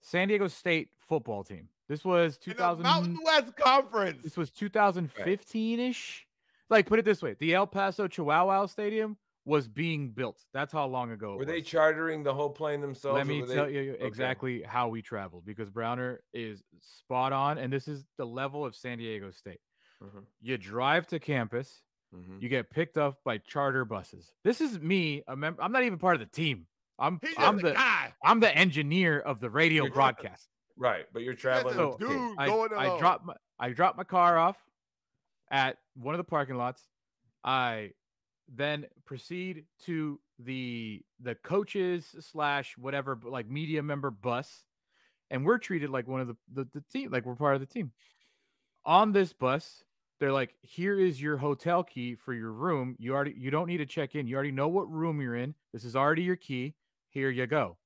San Diego State football team. This was 2000 Mountain West Conference. This was 2015-ish. Like, put it this way, the El Paso Chihuahua Stadium was being built. That's how long ago it was. Were they chartering the whole plane themselves? Let me tell you exactly how we traveled, because Browner is spot on, and this is the level of San Diego State. You drive to campus, you get picked up by charter buses. This is me, a member. I'm not even part of the team. I'm the engineer of the radio broadcast. Right, but you're traveling. So I dropped my car off at one of the parking lots. I then proceed to the coaches / whatever, like media member bus, and we're treated like one of the team, like we're part of the team. On this bus, they're like, here is your hotel key for your room. You don't need to check in. You already know what room you're in. This is already your key. Here you go.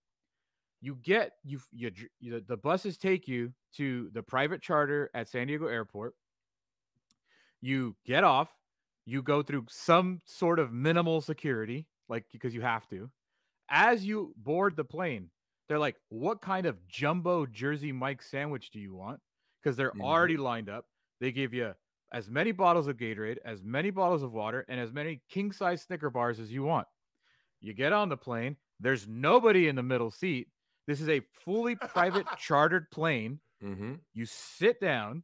The buses take you to the private charter at San Diego Airport. You get off. You go through some sort of minimal security, like, because you have to. As you board the plane, they're like, what kind of jumbo Jersey Mike sandwich do you want? Because they're already lined up. They give you as many bottles of Gatorade, as many bottles of water, and as many king-size Snicker bars as you want. You get on the plane. There's nobody in the middle seat. This is a fully private chartered plane. You sit down.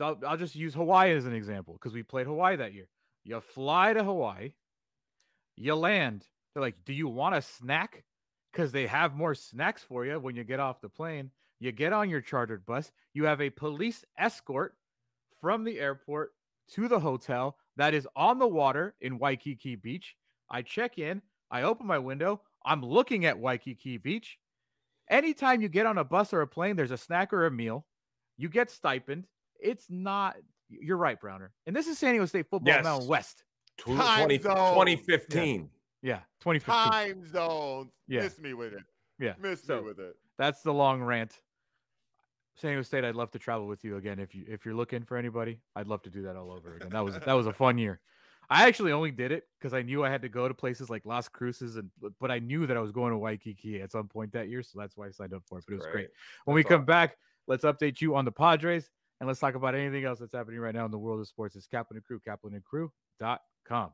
I'll just use Hawaii as an example because we played Hawaii that year. You fly to Hawaii. You land. They're like, do you want a snack? Because they have more snacks for you when you get off the plane. You get on your chartered bus. You have a police escort from the airport to the hotel that is on the water in Waikiki Beach. I check in. I open my window. I'm looking at Waikiki Beach. Anytime you get on a bus or a plane, there's a snack or a meal. You get stipend. It's not. You're right, Browner. And this is San Diego State football Mountain West. 2015. Yeah, 2015. Time zones. Yeah. Miss me with it. Yeah. Miss me with it. That's the long rant. San Diego State, I'd love to travel with you again. If you're looking for anybody, I'd love to do that all over again. That was a fun year. I actually only did it because I knew I had to go to places like Las Cruces, but I knew that I was going to Waikiki at some point that year, so that's why I signed up for it. But it was great. When we come back, Let's update you on the Padres, and let's talk about anything else that's happening right now in the world of sports. It's Kaplan and Crew, kaplanandcrew.com.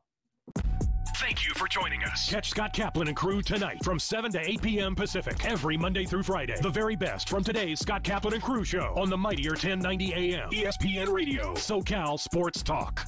Thank you for joining us. Catch Scott Kaplan and Crew tonight from 7 to 8 p.m. Pacific every Monday through Friday. The very best from today's Scott Kaplan and Crew show on the mightier 1090 AM ESPN Radio, SoCal Sports Talk.